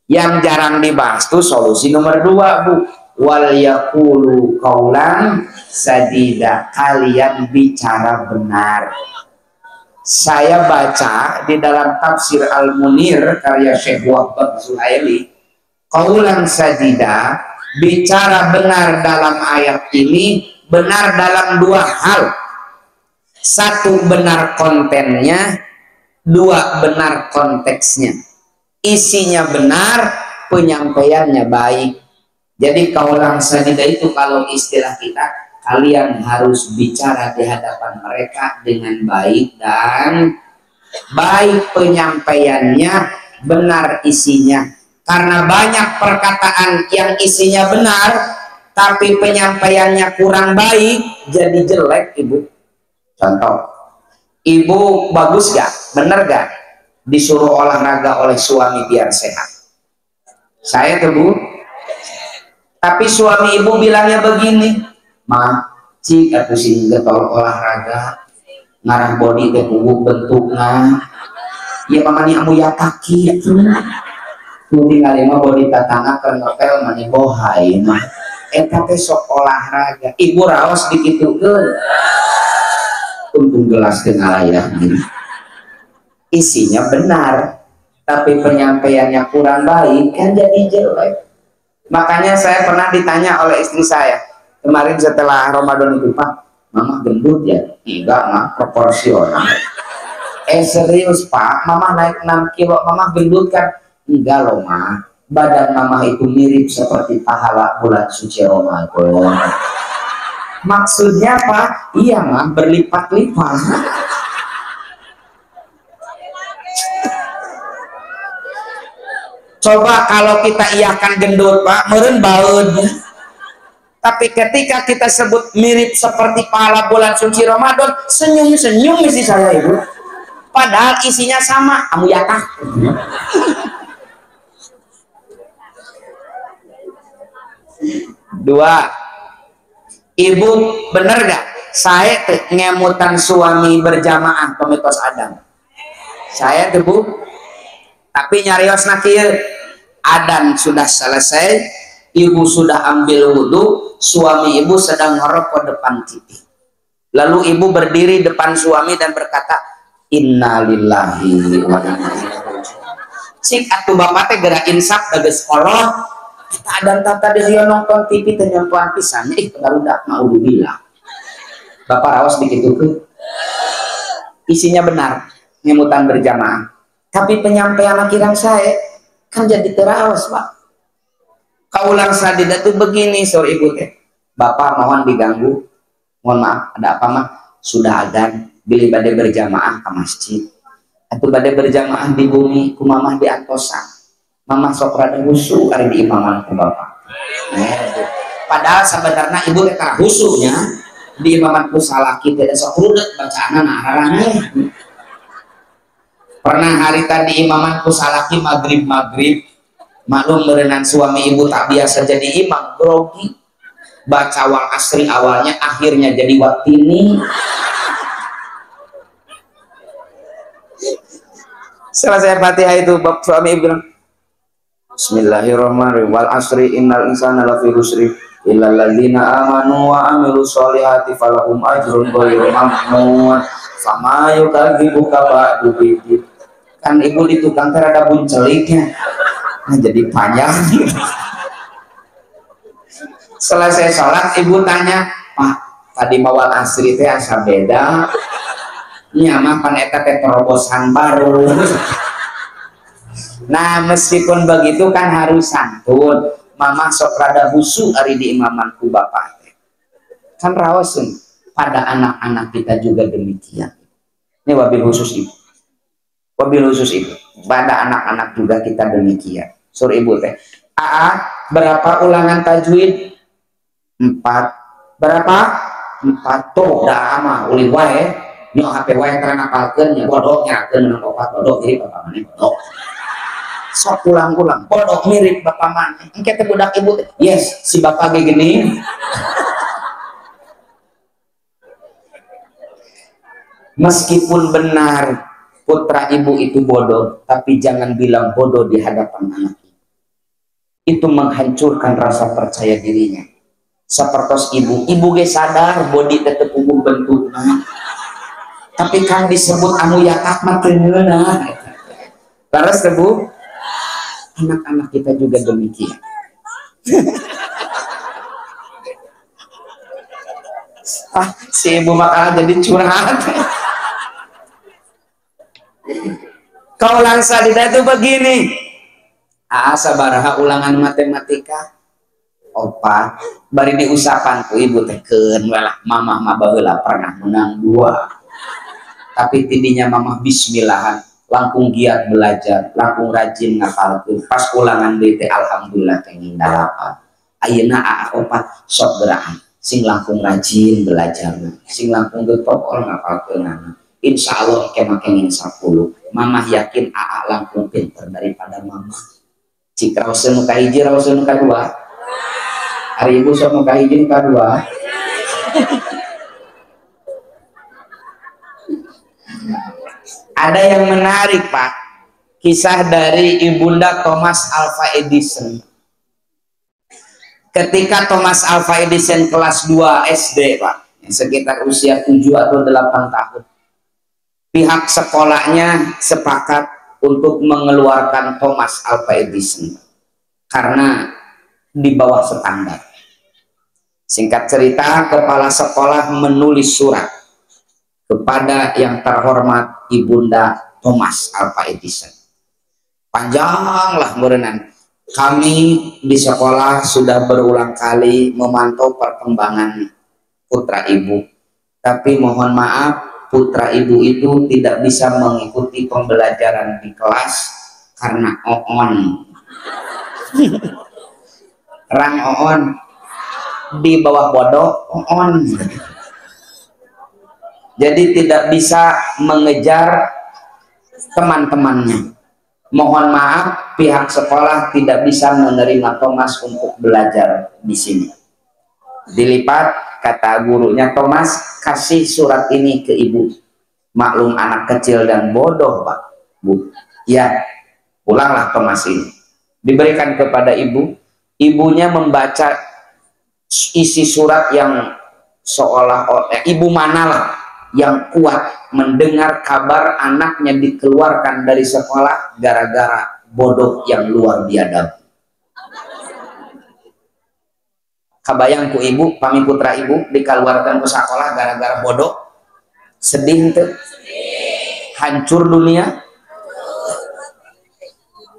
Yang jarang dibahas tuh solusi nomor 2 bu. Wal yaqulu qaulan sadida, kalian bicara benar. Saya baca di dalam tafsir Al-Munir karya Syekh Wahbah Zuhaili, qaulan sadida, bicara benar dalam ayat ini benar dalam 2 hal. 1 benar kontennya, 2 benar konteksnya. Isinya benar, penyampaiannya baik. Jadi qaulan sadida itu kalau istilah kita, kalian harus bicara di hadapan mereka dengan baik dan baik penyampaiannya, benar isinya. Karena banyak perkataan yang isinya benar tapi penyampaiannya kurang baik, jadi jelek ibu. Contoh, ibu bagus gak? Bener gak? Disuruh olahraga oleh suami biar sehat. Saya tuh bu, tapi suami ibu bilangnya begini, ma, cik aku sih getol olahraga, ngarah body teh bubuk bentuknya, ya mamanya amu ya kaki itu. Tuh tinggal mah body tatangga ke ngepel mani bohai mah. Tapi sok olahraga, ibu raos dikitukeun. Untung gelas tengah layar. Isinya benar, tapi penyampaiannya kurang baik, kan jadi jelek. Makanya saya pernah ditanya oleh istri saya kemarin setelah Ramadan itu, Pak, mama gendut ya? Enggak, mah proporsional. Serius Pak, mama naik 6 kilo, mama gendut kan? Enggak loh mah, badan mama itu mirip seperti pahala bulan suci Ramadan. Maksudnya Pak? Iya mah, berlipat-lipat. Coba kalau kita iakan gendut Pak, meureun baeud. Tapi ketika kita sebut mirip seperti pahala bulan suci Ramadan, senyum-senyum isi saya ibu. Padahal isinya sama, amu yakah. Dua, ibu bener gak? Saya ngemutan suami berjamaah pemitos Adam. Saya tuh bu, tapi nyarios nakir adan sudah selesai, ibu sudah ambil wudhu, suami ibu sedang ngerokok depan TV. Lalu ibu berdiri depan suami dan berkata, innalillahi wa inna ilaihi raji'un. Cik atuh bapak teh gerak insaf dages kolot, kita adan tata di nonton TV teh nyempuan pisan, barudak mau bilang. Bapak raos dikitukeun. isinya benar, nyemutan berjamaah. Tapi penyampaian akhiran saya kan jadi terawas, Pak. Kaulang sadida tuh begini, sore ibu teh. Bapak mohon diganggu. Mohon maaf, ada apa mah? Sudah adzan, bilih badai berjamaah ke masjid. Atau badai berjamaah di bumi, ku mamah di antosan. Mamah sok rada husu ari di imaman ku bapak. Padahal sebenarnya ibu teh tara husunya di imaman ku salaki teh sok rudet bacaanna nararane. Pernah hari tadi imaman ku salaki maghrib maklum berenang suami ibu tak biasa jadi imam, grogi baca wal asri awalnya akhirnya jadi watini. Selesai Fatihah itu suami ibu bilang Bismillahirrahmanirrahim wal asri innal insana lafi khusri illal ladzina amanu wa amilus solihati falahum ajrun ghairu mamnun fama yukadzibuka ba'du bidzin. Kan ibu di tukang terada bunceliknya, nah jadi panjang. Selesai sholat ibu tanya, Pak tadi mawal asri teh asa beda nyamah pan eta teh terobosan baru. Nah meskipun begitu kan harus santun. Mama sok rada husu ari di imaman ku bapak kan rawasun pada anak-anak kita juga demikian. Ini wabil khusus ibu, wabil khusus ibu pada anak-anak juga kita demikian. Sur ibu teh berapa ulangan tajwid? 4. Berapa? 4 tuh dah ama uli wae nyok HP wae karena ngapalkeun nya bodoh nyarakeun menang opat bodoh jadi bapak mana bodoh sok ulang-ulang bodoh mirip bapak mana engke teh budak ibu yes si bapak ge gini. Meskipun benar putra ibu itu bodoh, tapi jangan bilang bodoh di hadapan anak itu menghancurkan rasa percaya dirinya. Sapertos ibu ge sadar body tetep umum bentuk tapi kan disebut anu yatak mah teu ngeunah. Laras Bu, anak-anak kita juga demikian. Si ibu makalah jadi curhat. Kau langsa di itu begini. Sabaraha ulangan matematika. Opa, bari diusapan ku ibu teh keun walah mamah mah baheula pernah menang 2. Tapi tidinya mamah bismillahan, langkung giat belajar, langkung rajin ngapalkeun. Pas ulangan deui teh alhamdulillah teh ngindalapan. Ayeuna opa sok geraan sing langkung rajin belajar, sing langkung getokol ngapalkeunana. Insyaallah kemake 10. Mamah yakin langkung pinter daripada mamah. Cik raoseun nu kahiji raoseun nu kadua. Hari ibu sok nu kahiji nu kadua. Ada yang menarik Pak, kisah dari ibunda Thomas Alva Edison. Ketika Thomas Alva Edison kelas 2 SD Pak, sekitar usia 7 atau 8 tahun, pihak sekolahnya sepakat untuk mengeluarkan Thomas Alva Edison karena di bawah standar. Singkat cerita, kepala sekolah menulis surat kepada yang terhormat ibunda Thomas Alva Edison. Panjanglah merenang. Kami di sekolah sudah berulang kali memantau perkembangan putra ibu. Tapi mohon maaf, putra ibu itu tidak bisa mengikuti pembelajaran di kelas karena oon. Rang oon di bawah bodoh oon. Jadi tidak bisa mengejar teman-temannya. Mohon maaf, pihak sekolah tidak bisa menerima Thomas untuk belajar di sini. Dilipat, kata gurunya, Thomas kasih surat ini ke ibu. Maklum anak kecil dan bodoh Pak, Bu. Ya, pulanglah Thomas ini. Diberikan kepada ibu. Ibunya membaca isi surat yang seolah-olah ibu manalah yang kuat mendengar kabar anaknya dikeluarkan dari sekolah gara-gara bodoh yang luar biadab. Kabayang ku ibu, pami putra ibu dikeluarkan ke sekolah gara-gara bodoh, sedih tuh. hancur dunia.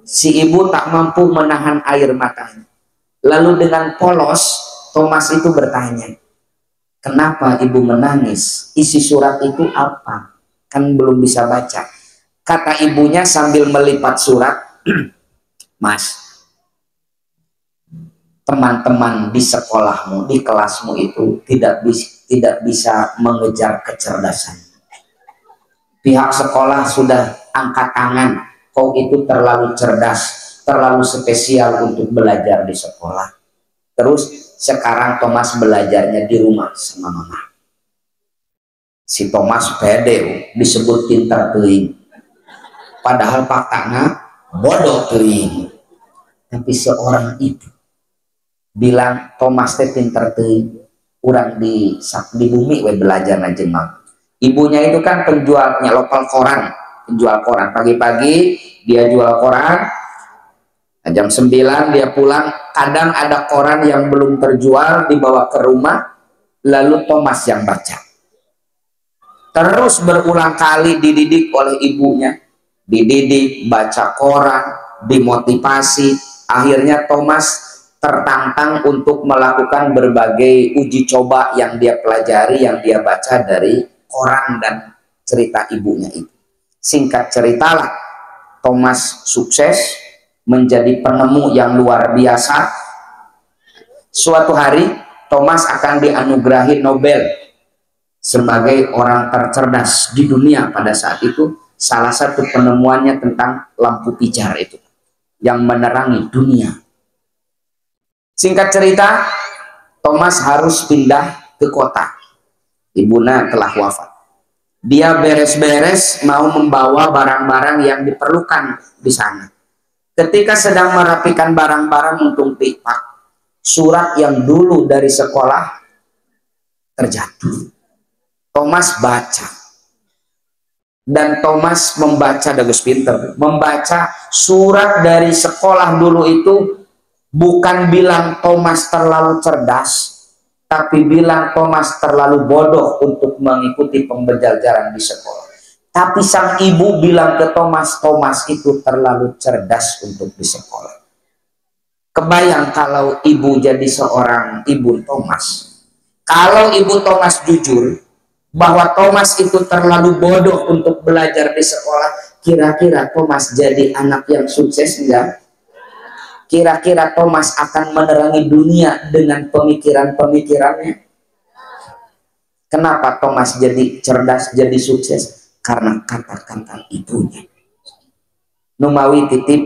Si ibu tak mampu menahan air matanya. Lalu dengan polos Thomas itu bertanya, kenapa ibu menangis? Isi surat itu apa? Kan belum bisa baca. Kata ibunya sambil melipat surat, Mas, teman-teman di sekolahmu, di kelasmu itu tidak bisa mengejar kecerdasan. Pihak sekolah sudah angkat tangan, kau itu terlalu cerdas, terlalu spesial untuk belajar di sekolah. Terus sekarang Thomas belajarnya di rumah sama mama. Si Thomas pede disebut pintar teuing. Padahal faktanya bodoh teuing. Tapi seorang ibu bilang Thomas teh pintar teuing. Urang di bumi we belajar na jeung. Ibunya itu kan penjualnya lokal koran, penjual koran. Pagi-pagi dia jual koran, jam 9 dia pulang. Kadang ada koran yang belum terjual dibawa ke rumah, lalu Thomas yang baca. Terus berulang kali dididik oleh ibunya, dididik, baca koran, dimotivasi. Akhirnya Thomas tertantang untuk melakukan berbagai uji coba yang dia pelajari, yang dia baca dari koran dan cerita ibunya itu. Singkat ceritalah, Thomas sukses menjadi penemu yang luar biasa. Suatu hari Thomas akan dianugerahi Nobel sebagai orang tercerdas di dunia pada saat itu. Salah satu penemuannya tentang lampu pijar itu yang menerangi dunia. Singkat cerita, Thomas harus pindah ke kota. Ibunya telah wafat. Dia beres-beres mau membawa barang-barang yang diperlukan di sana. Ketika sedang merapikan barang-barang untuk pipak, surat yang dulu dari sekolah terjatuh. Thomas baca. Dan Thomas membaca, dagus pinter, membaca surat dari sekolah dulu itu bukan bilang Thomas terlalu cerdas, tapi bilang Thomas terlalu bodoh untuk mengikuti pembelajaran di sekolah. Tapi sang ibu bilang ke Thomas, Thomas itu terlalu cerdas untuk di sekolah. Kebayang kalau ibu jadi seorang ibu Thomas. Kalau ibu Thomas jujur bahwa Thomas itu terlalu bodoh untuk belajar di sekolah, kira-kira Thomas jadi anak yang sukses enggak? Kira-kira Thomas akan menerangi dunia dengan pemikiran-pemikirannya? Kenapa Thomas jadi cerdas, jadi sukses? Karena kata-kata ibunya. Numawi titip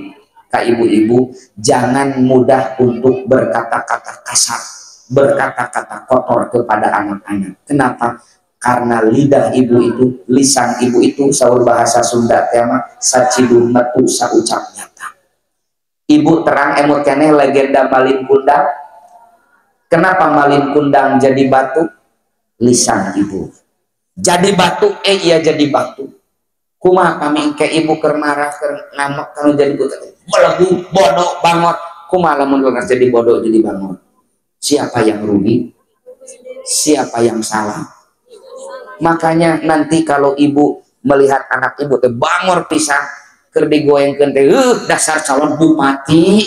ke ibu-ibu, jangan mudah untuk berkata-kata kasar, berkata-kata kotor kepada anak-anak. Kenapa? Karena lidah ibu itu, lisan ibu itu, saur bahasa Sunda tema sacidul metu saucap nyata. Ibu terang emut keneh legenda Malin Kundang. Kenapa Malin Kundang jadi batu? Lisan ibu. Jadi batu, iya jadi batu. Kumaha kami ke ibu keur marah keur ngamuk kalau jadi batu. Belegu bodoh banget. Kumaha lamun jadi bodoh jadi banget. Siapa yang rugi? Siapa yang salah? Makanya nanti kalau ibu melihat anak ibu teh bangor pisan, keur digoyengkeun teh dasar calon bupati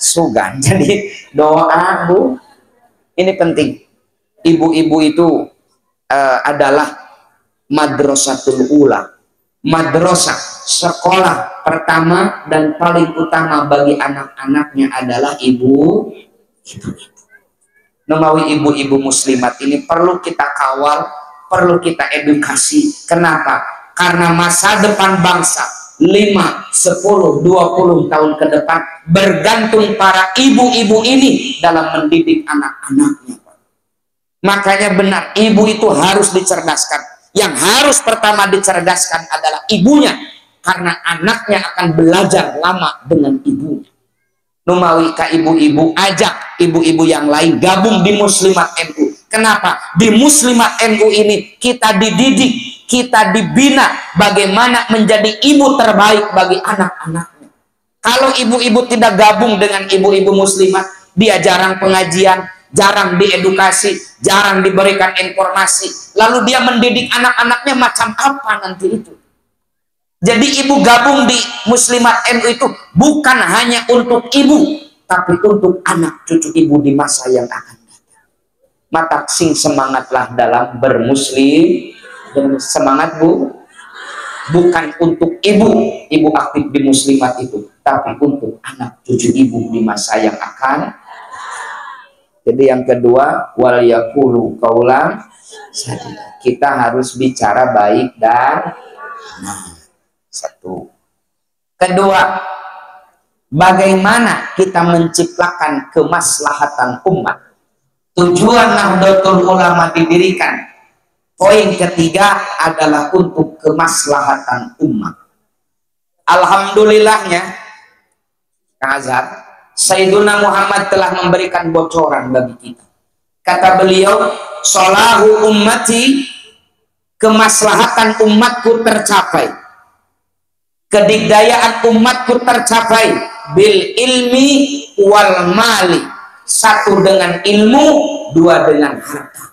sugan. Jadi doa Bu, ini penting. Ibu-ibu itu adalah madrasatul ula, madrasah, sekolah pertama dan paling utama bagi anak-anaknya adalah ibu. Namawi ibu-ibu muslimat ini perlu kita kawal, perlu kita edukasi. Kenapa? Karena masa depan bangsa 5, 10, 20 tahun ke depan bergantung para ibu-ibu ini dalam mendidik anak-anaknya. Makanya benar, ibu itu harus dicerdaskan. Yang harus pertama dicerdaskan adalah ibunya, karena anaknya akan belajar lama dengan ibunya. Numawi ka ibu-ibu, ajak ibu-ibu yang lain gabung di Muslimat NU. Kenapa? Di Muslimat NU ini kita dididik, kita dibina bagaimana menjadi ibu terbaik bagi anak-anaknya. Kalau ibu-ibu tidak gabung dengan ibu-ibu muslimat, dia jarang pengajian, jarang diedukasi, jarang diberikan informasi. Lalu dia mendidik anak-anaknya macam apa nanti itu? Jadi ibu gabung di Muslimat NU itu bukan hanya untuk ibu, tapi untuk anak cucu ibu di masa yang akan datang. Mata sing semangatlah dalam bermuslim. Semangat bu, bukan untuk ibu aktif di Muslimat itu, tapi untuk anak cucu ibu di masa yang akan. Jadi yang kedua, wal yaqulu qaulan sadida. Kita harus bicara baik dan satu. Kedua, bagaimana kita menciptakan kemaslahatan umat. Tujuan Nahdlatul Ulama didirikan. Poin ketiga adalah untuk kemaslahatan umat. Alhamdulillahnya, Kang Azhar, Sayyiduna Muhammad telah memberikan bocoran bagi kita. Kata beliau, "Solahu ummati," kemaslahatan umatku tercapai, kedikdayaan umatku tercapai, bil ilmi wal mali, satu dengan ilmu, dua dengan harta.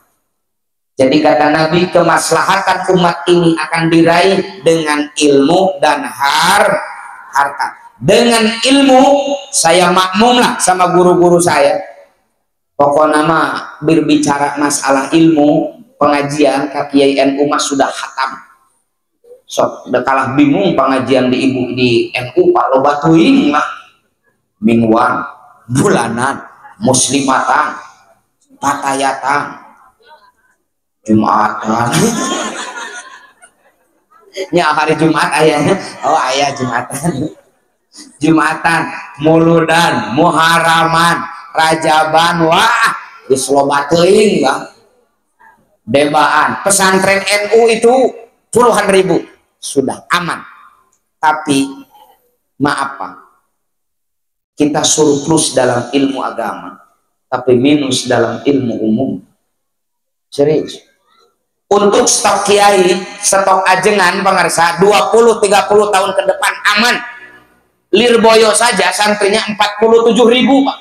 Jadi kata Nabi, kemaslahatan umat ini akan diraih dengan ilmu dan harta. Dengan ilmu, saya makmumlah sama guru-guru saya. Pokoknya mah berbicara masalah ilmu, pengajian Kiai NU mas sudah khatam. Sok udah kalah bingung pengajian di NU Pak lo batuin mah mingguan, bulanan, muslimatan, patayatan, Jumatan. Ya hari Jumat ayahnya. Oh ayah Jumatan. Jumatan, muludan, muharaman, rajaban, wah dislobatein lah. Debaan, pesantren NU itu puluhan ribu sudah aman. Tapi maaf Pak, kita surplus dalam ilmu agama, tapi minus dalam ilmu umum. Serius. Untuk stok kiai, stok ajengan pengarsa 20-30 tahun ke depan aman. Lirboyo saja santrinya 47.000 Pak.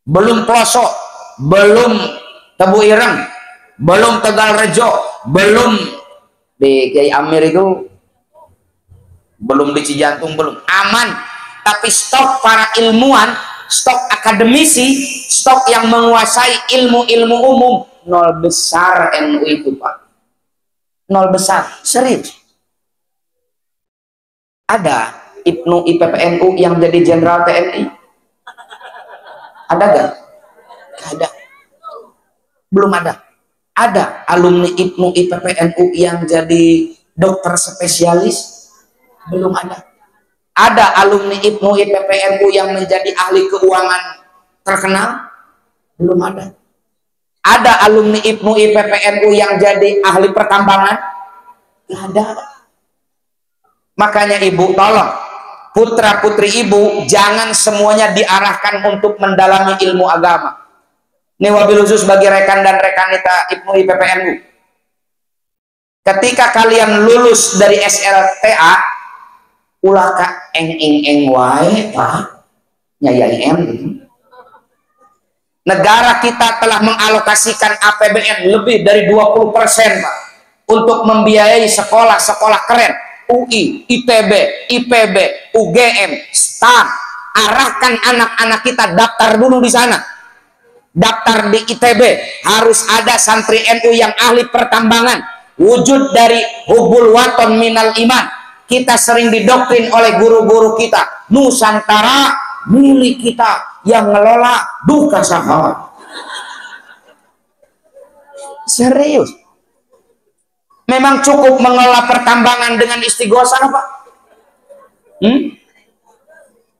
Belum pelosok, belum Tebu Ireng, belum Tegal Rejo, belum di Kiai Amir itu, belum di Cijantung, belum aman. Tapi stok para ilmuwan, stok akademisi, stok yang menguasai ilmu-ilmu umum, nol besar NU itu Pak. Nol besar, serius. Ada Ibnu IPPNU yang jadi jenderal TNI? Ada gak? Ada. Belum ada. Ada alumni Ibnu IPPNU yang jadi dokter spesialis? Belum ada. Ada alumni Ibnu IPPNU yang menjadi ahli keuangan terkenal? Belum ada. Ada alumni Ibnu IPPNU yang jadi ahli pertambangan? Tidak ada. Makanya ibu tolong, putra putri ibu jangan semuanya diarahkan untuk mendalami ilmu agama. Ini wabil khusus bagi rekan dan rekanita Ibnu IPPNU. Ketika kalian lulus dari SLTA, ulah ka eng wae Pak, nyayai gitu. Negara kita telah mengalokasikan APBN lebih dari 20% Pak, untuk membiayai sekolah-sekolah keren, UI, ITB, IPB, UGM, STAN. Arahkan anak-anak kita daftar dulu di sana. Daftar di ITB, harus ada santri NU yang ahli pertambangan. Wujud dari hubul waton minal iman. Kita sering didoktrin oleh guru-guru kita, Nusantara milik kita, yang ngelola duka saha. Serius. Memang cukup mengelola pertambangan dengan istighosah Pak?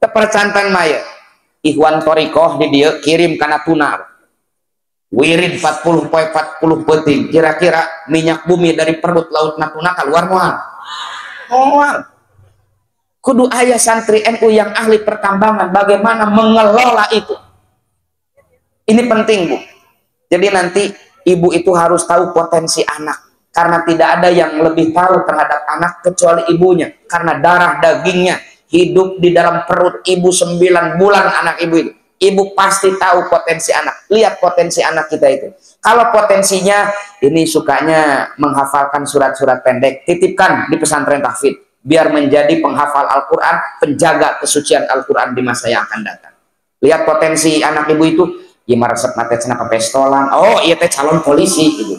Kepercantan maya. Ikhwan Torikoh di dia kirim karena tuna. Wirid 40 peting. Kira-kira minyak bumi dari perut laut Natuna keluar mual. Mual. Kudu ayah santri NU yang ahli pertambangan, bagaimana mengelola itu. Ini penting Bu. Jadi nanti ibu itu harus tahu potensi anak, karena tidak ada yang lebih tahu terhadap anak kecuali ibunya, karena darah dagingnya hidup di dalam perut ibu 9 bulan anak ibu itu. Ibu pasti tahu potensi anak. Lihat potensi anak kita itu. Kalau potensinya ini sukanya menghafalkan surat-surat pendek, titipkan di pesantren tahfidz. biar menjadi penghafal Al-Quran, penjaga kesucian Al-Quran di masa yang akan datang. Lihat potensi anak ibu itu, ya resep mate cenah pestolan, oh iya teh calon polisi gitu.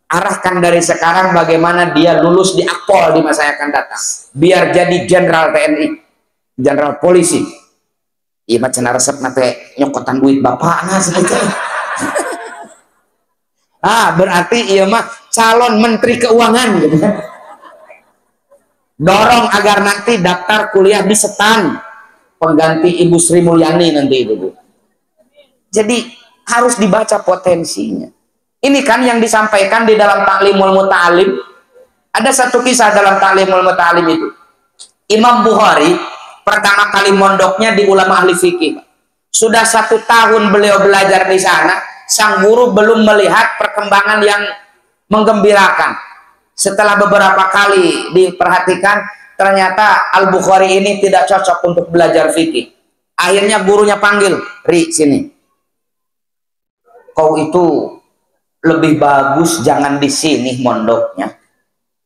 Arahkan dari sekarang bagaimana dia lulus di Akpol di masa yang akan datang, biar jadi jenderal TNI, jenderal polisi. Iya mah cenah resep mate nyokotan duit bapak nah segitu. Berarti iya mah calon menteri keuangan gitu kan. Dorong agar nanti daftar kuliah di SETAN, pengganti Ibu Sri Mulyani nanti itu, Bu. Jadi harus dibaca potensinya. Ini kan yang disampaikan di dalam Ta'limul Muta'alim. Ada satu kisah dalam Ta'limul Muta'alim itu. Imam Bukhari pertama kali mondoknya di ulama ahli fikih. Sudah 1 tahun beliau belajar di sana, sang guru belum melihat perkembangan yang menggembirakan. Setelah beberapa kali diperhatikan, ternyata Al-Bukhari ini tidak cocok untuk belajar fikih. Akhirnya gurunya panggil, "Ri, sini. Kau itu lebih bagus jangan di sini mondoknya."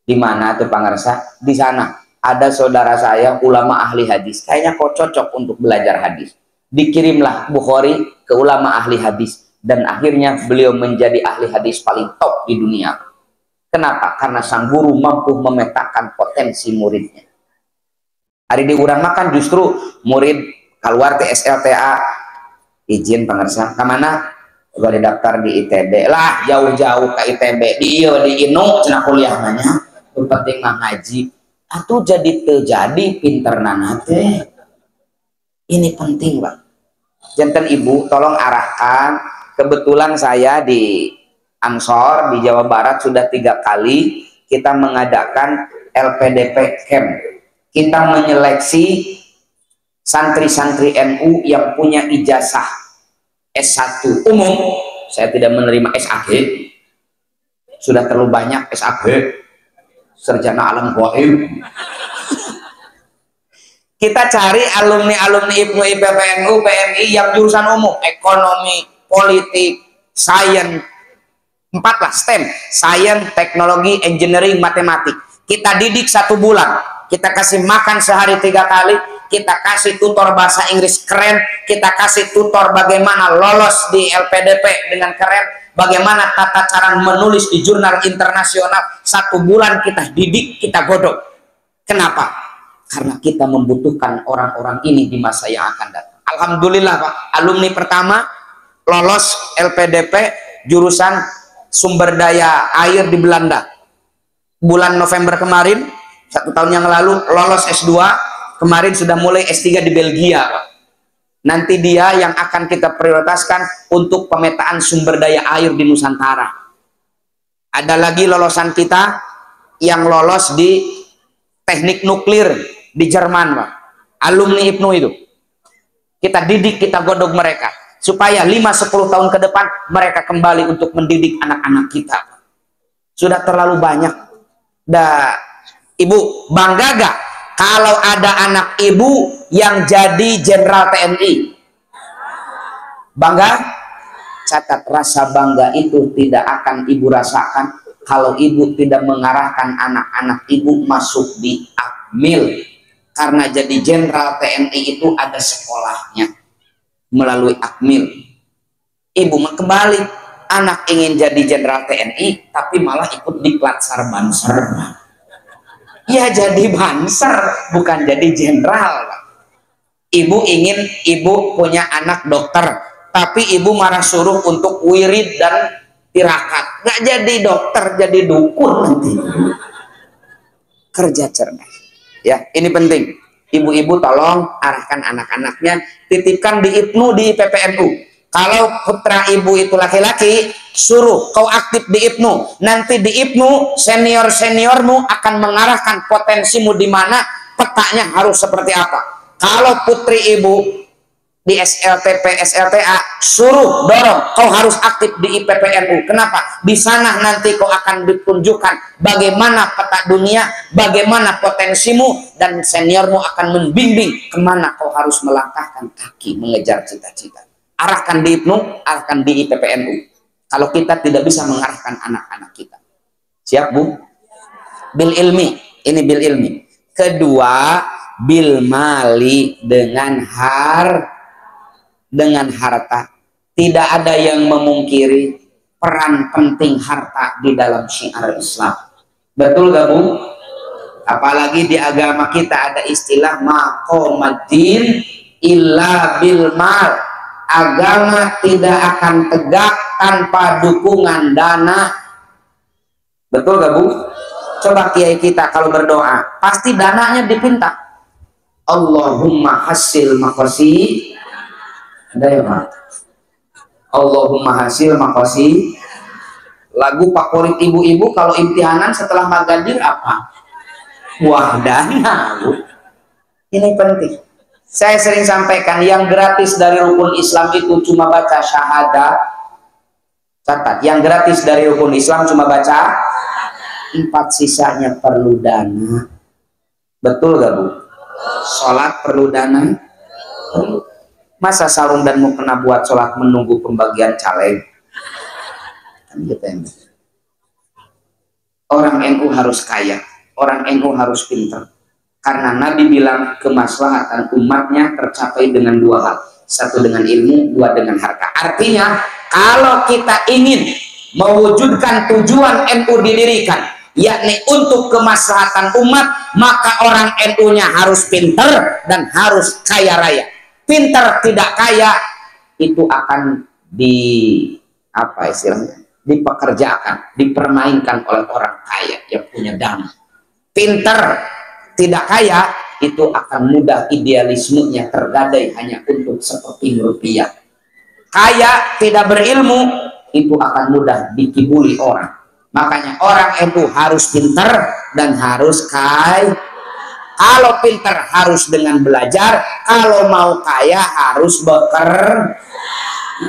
Di mana tuh pangarsa? Di sana ada saudara saya ulama ahli hadis. Kayaknya kau cocok untuk belajar hadis. Dikirimlah Bukhari ke ulama ahli hadis. Dan akhirnya beliau menjadi ahli hadis paling top di dunia. Kenapa? Karena sang guru mampu memetakan potensi muridnya. Hari di urang makan justru murid keluar TSLTA, izin pengersa kemana? Gue daftar di ITB lah, jauh-jauh ke ITB, di Inu cenah kuliah nanya, penting mah ngaji. Atuh jadi terjadi pinter nanate. Ini penting, Bang. Jantan ibu tolong arahkan. Kebetulan saya di Ansor di Jawa Barat sudah 3 kali kita mengadakan LPDP Camp. Kita menyeleksi santri-santri NU yang punya ijazah S1 umum. Saya tidak menerima SAG. Sudah terlalu banyak SAG. Sarjana alam gaib. Kita cari alumni-alumni IPNU, IPPNU, PMI yang jurusan umum, ekonomi, politik, sains, 4 lah STEM, sains, teknologi, engineering, matematik. Kita didik 1 bulan, kita kasih makan sehari 3 kali, kita kasih tutor bahasa Inggris keren, kita kasih tutor bagaimana lolos di LPDP dengan keren, bagaimana tata cara menulis di jurnal internasional. 1 bulan kita didik, kita godok. Kenapa? Karena kita membutuhkan orang-orang ini di masa yang akan datang. Alhamdulillah Pak, alumni pertama lolos LPDP jurusan sumber daya air di Belanda. Bulan November kemarin, 1 tahun yang lalu lolos S2, kemarin sudah mulai S3 di Belgia Pak. Nanti dia yang akan kita prioritaskan untuk pemetaan sumber daya air di Nusantara. Ada lagi lolosan kita yang lolos di teknik nuklir di Jerman Pak. Alumni IPNU itu. Kita didik, kita godok mereka supaya 5-10 tahun ke depan mereka kembali untuk mendidik anak-anak kita. Sudah terlalu banyak. Ibu bangga gak kalau ada anak ibu yang jadi jenderal TNI? Bangga? Catat, rasa bangga itu tidak akan ibu rasakan kalau ibu tidak mengarahkan anak-anak ibu masuk di Akmil. Karena jadi jenderal TNI itu ada sekolahnya melalui Akmil. Ibu kembali, anak ingin jadi jenderal TNI tapi malah ikut di Klatsar Banser. Ya jadi Banser, bukan jadi jenderal. Ibu punya anak dokter, tapi ibu marah suruh untuk wirid dan tirakat. Gak jadi dokter, jadi dukun nanti. Kerja cerdas. Ya, ini penting. Ibu-ibu tolong arahkan anak-anaknya, titipkan di IPNU, di IPPNU. Kalau putra ibu itu laki-laki, suruh kau aktif di IPNU. Nanti di IPNU senior-seniormu akan mengarahkan potensimu di mana, petanya harus seperti apa. Kalau putri ibu di SLTP, SLTA, suruh dorong kau harus aktif di IPPNU. Kenapa? Di sana nanti kau akan ditunjukkan bagaimana peta dunia, bagaimana potensimu, dan seniormu akan membimbing kemana kau harus melangkahkan kaki mengejar cita-cita. Arahkan di IPNU, arahkan di IPPNU. Kalau kita tidak bisa mengarahkan anak-anak kita. Siap Bu? Bil ilmi, ini bil ilmi. Kedua, bil mali, dengan harta. Tidak ada yang memungkiri peran penting harta di dalam syiar Islam. Betul gak Bu? Apalagi di agama kita ada istilah maqamaddin illa bil mal. Agama tidak akan tegak tanpa dukungan dana. Betul gak Bu? Coba kiai kita kalau berdoa pasti dananya dipinta. Allahumma hasil maqasid. Ada ya Pak? Allahumma hasil maqasid. Lagu favorit ibu-ibu kalau imtihanan setelah magadir apa? Buah dana Bu. Ini penting. Saya sering sampaikan yang gratis dari rukun Islam itu cuma baca syahadat. Catat, yang gratis dari rukun Islam cuma baca 4, sisanya perlu dana. Betul gak Bu? Sholat perlu dana? Perlu. Masa sarung dan mau kena buat sholat menunggu pembagian caleg? Kan gitu ya. Orang NU harus kaya, orang NU harus pintar. Karena Nabi bilang kemaslahatan umatnya tercapai dengan 2 hal. 1 dengan ilmu, 2 dengan harta. Artinya kalau kita ingin mewujudkan tujuan NU didirikan, yakni untuk kemaslahatan umat, maka orang NU-nya harus pintar dan harus kaya raya. Pintar tidak kaya itu akan dipekerjakan, dipermainkan oleh orang kaya yang punya dana. Pintar tidak kaya itu akan mudah idealismenya tergadai hanya untuk seperti rupiah. Kaya tidak berilmu itu akan mudah dikibuli orang. Makanya orang NU harus pintar dan harus kaya. Kalau pintar harus dengan belajar, kalau mau kaya harus bekerja.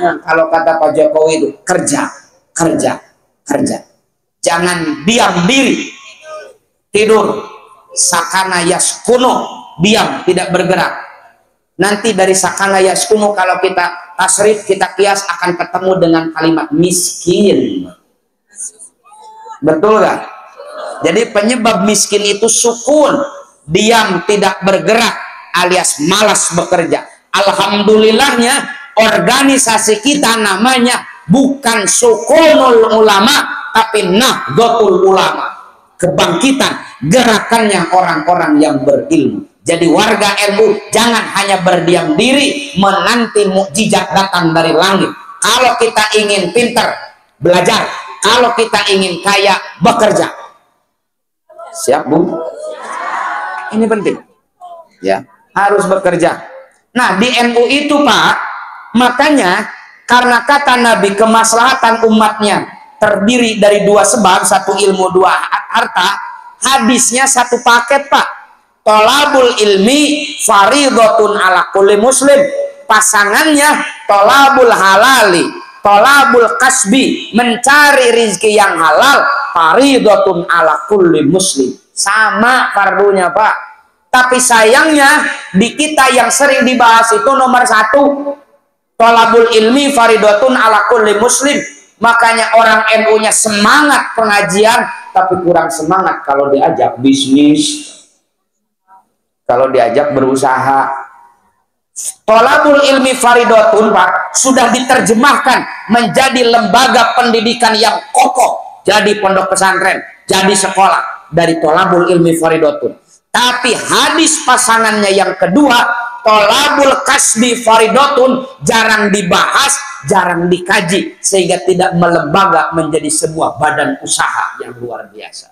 Nah, kalau kata Pak Jokowi itu kerja. Jangan diam diri, tidur. Sakana yaskuno, diam tidak bergerak. Nanti dari sakana yaskuno kalau kita tasrif, kita kias akan ketemu dengan kalimat miskin. Betul gak? Jadi penyebab miskin itu sukun, diam tidak bergerak alias malas bekerja. Alhamdulillahnya organisasi kita namanya bukan sukunul ulama tapi nahdlatul ulama, kebangkitan gerakannya orang-orang yang berilmu. Jadi warga NU jangan hanya berdiam diri menanti mukjizat datang dari langit. Kalau kita ingin pintar, belajar. Kalau kita ingin kaya, bekerja. Siap Bu? Ini penting ya, harus bekerja. Nah di NU itu Pak, makanya karena kata Nabi kemaslahatan umatnya terdiri dari 2 sebab, 1 ilmu, 2 harta. Hadisnya 1 paket Pak. Tolabul ilmi faridotun ala kulli muslim. Pasangannya tolabul halali, tolabul kasbi, mencari rizki yang halal, faridotun ala kulli muslim. Sama fardunya Pak. Tapi sayangnya di kita yang sering dibahas itu nomor 1, tolabul ilmi faridotun ala kulli muslim. Makanya orang NU-nya semangat pengajian tapi kurang semangat kalau diajak bisnis, kalau diajak berusaha. Tolabul ilmi faridotun Pak sudah diterjemahkan menjadi lembaga pendidikan yang kokoh, jadi pondok pesantren, jadi sekolah dari tolabul ilmi faridotun. Tapi hadis pasangannya yang kedua, tolabul kasbi faridotun, jarang dibahas, jarang dikaji, sehingga tidak melembaga menjadi sebuah badan usaha yang luar biasa.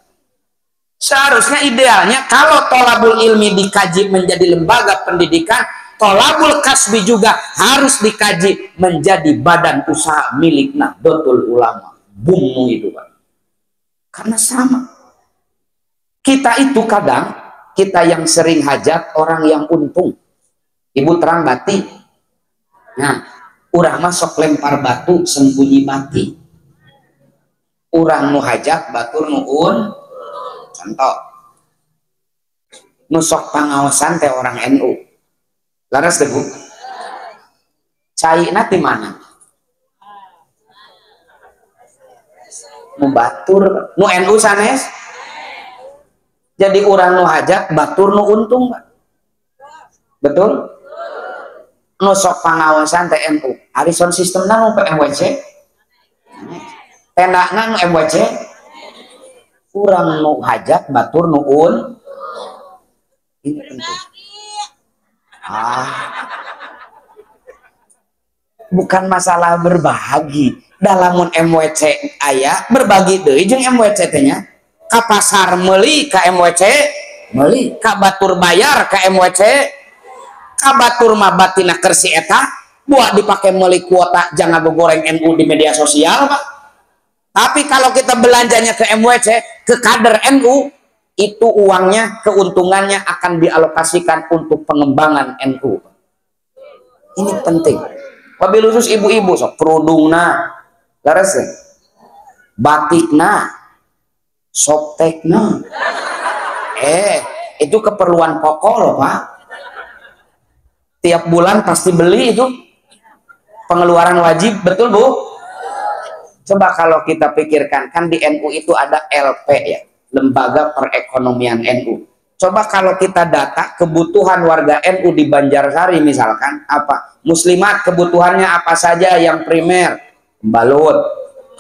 Seharusnya idealnya kalau tolabul ilmi dikaji menjadi lembaga pendidikan, tolabul kasbi juga harus dikaji menjadi badan usaha milik Nahdlatul Ulama. Bummu itu Pak. Karena sama. Kita itu kadang, kita yang sering hajat orang yang untung. Ibu terang bati. Nah, urang masuk lempar batu sembunyi bati. Urang nu hajat batur nuun. Contoh. Nusok pangawasan teh orang NU. Laras debu. Cai nanti mana? Nu batur, nu NU sanes. Jadi orang nu hajat batur nu untung, Pak. Betul? Nu sok pangawasan TNU. Ari sound system nu PMWC. Tendana nu MWC. Urang nu hajat batur nu ini penting. Bukan masalah berbagi. Dalam MWC aya berbagi deui jeung MWC teh nya. Ka pasar meuli ka MWC, meuli ka batur bayar ka MWC, ka batur mah batina kersi eta buat dipakai meuli kuota jangan goreng NU di media sosial, Pak. Tapi kalau kita belanjanya ke MWC, ke kader NU, itu uangnya, keuntungannya akan dialokasikan untuk pengembangan NU. Ini penting. Wabil khusus ibu-ibu sok kerudungna, laras batikna, soptekna. Itu keperluan pokok loh, Pak. Tiap bulan pasti beli itu. Pengeluaran wajib, betul Bu? Coba kalau kita pikirkan, kan di NU itu ada LP ya, Lembaga Perekonomian NU. Coba kalau kita data kebutuhan warga NU di Banjarsari misalkan, apa? Muslimat kebutuhannya apa saja yang primer? Balut,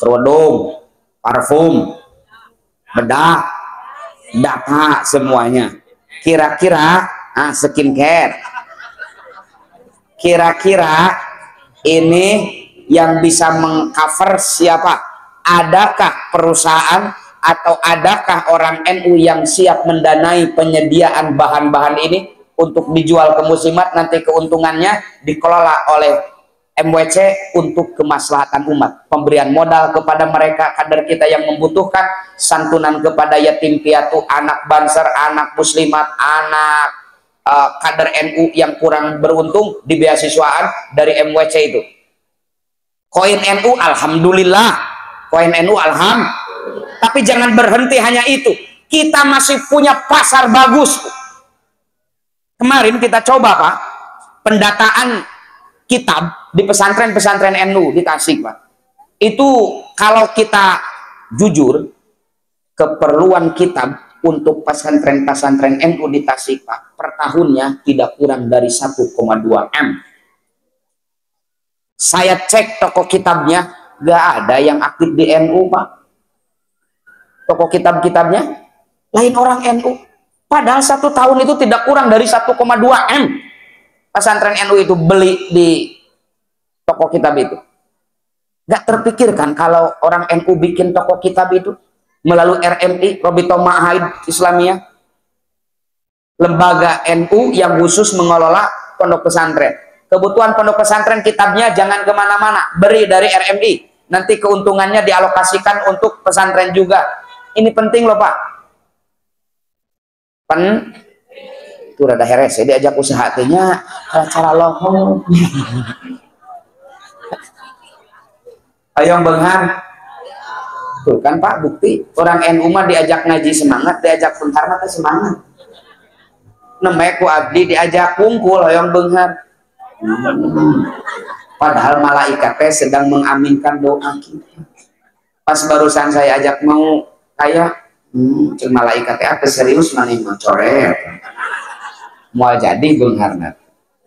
kerudung, parfum, bedak, data semuanya. Kira-kira skincare. Kira-kira ini yang bisa mengcover siapa? Adakah perusahaan atau adakah orang NU yang siap mendanai penyediaan bahan-bahan ini untuk dijual ke muslimat, nanti keuntungannya dikelola oleh MWC untuk kemaslahatan umat, pemberian modal kepada mereka kader kita yang membutuhkan, santunan kepada yatim piatu, anak banser, anak muslimat, anak kader NU yang kurang beruntung di beasiswaan dari MWC itu. Koin NU alhamdulillah, koin NU alhamdulillah. Tapi jangan berhenti hanya itu. Kita masih punya pasar bagus. Kemarin kita coba, Pak, pendataan kitab di pesantren-pesantren NU di Tasik, Pak. Itu kalau kita jujur, keperluan kitab untuk pesantren-pesantren NU di Tasik, Pak, per tahunnya tidak kurang dari 1,2 M. Saya cek toko kitabnya, gak ada yang aktif di NU, Pak. Toko kitab-kitabnya lain orang NU. Padahal 1 tahun itu tidak kurang dari 1,2 M. Pesantren NU itu beli di toko kitab itu. Gak terpikirkan kalau orang NU bikin toko kitab itu melalui RMI, Robito Ma'ahid Islamiyah, lembaga NU yang khusus mengelola pondok pesantren. Kebutuhan pondok pesantren kitabnya jangan kemana-mana, beri dari RMI, nanti keuntungannya dialokasikan untuk pesantren juga. Ini penting loh, Pak. Itu rada heres ya, diajak usaha artinya cara lohong. Ayo benghar. Tuh kan Pak, bukti orang NU mah diajak ngaji semangat, diajak benghar mah semangat. Nembe ku abdi diajak kumpul hoyong benghar. Padahal malaikatnya sedang mengaminkan doa kita. Pas barusan saya ajak mau kayak ceng malaikatnya apa serius mana mau coret mau jadi benghar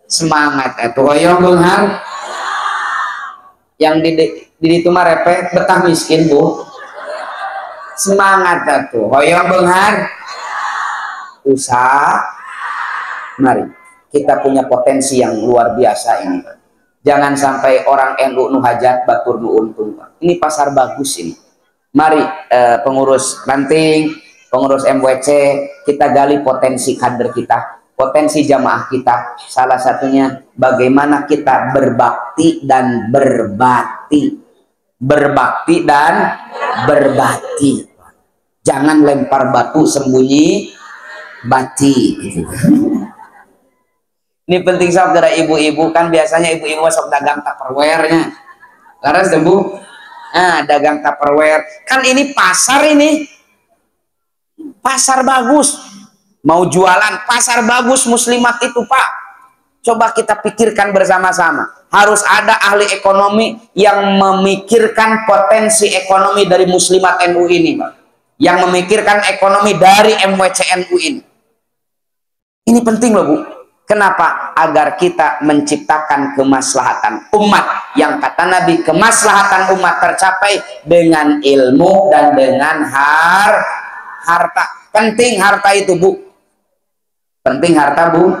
semangat itu hoyong benghar yang di itu mah repet betah miskin Bu, semangat itu hoyong benghar usaha. Mari kita punya potensi yang luar biasa ini. Jangan sampai orang NU nu hajat batur nu untung. Ini pasar bagus ini. Mari pengurus ranting, pengurus MWC, kita gali potensi kader kita, potensi jamaah kita. Salah satunya bagaimana kita berbakti dan berbati. Berbakti dan berbati. Jangan lempar batu sembunyi bati. Ini penting saudara ibu-ibu, kan biasanya ibu-ibu sok dagang Tupperware-nya. Laras Bu, dagang Tupperware. Kan ini pasar ini. Pasar bagus. Mau jualan pasar bagus muslimat itu, Pak. Coba kita pikirkan bersama-sama. Harus ada ahli ekonomi yang memikirkan potensi ekonomi dari muslimat NU ini, Pak. yang memikirkan ekonomi dari MWCNU ini. Ini penting loh Bu. Kenapa? Agar kita menciptakan kemaslahatan umat. Yang kata Nabi, kemaslahatan umat tercapai dengan ilmu dan dengan harta. Penting harta itu Bu. Penting harta Bu.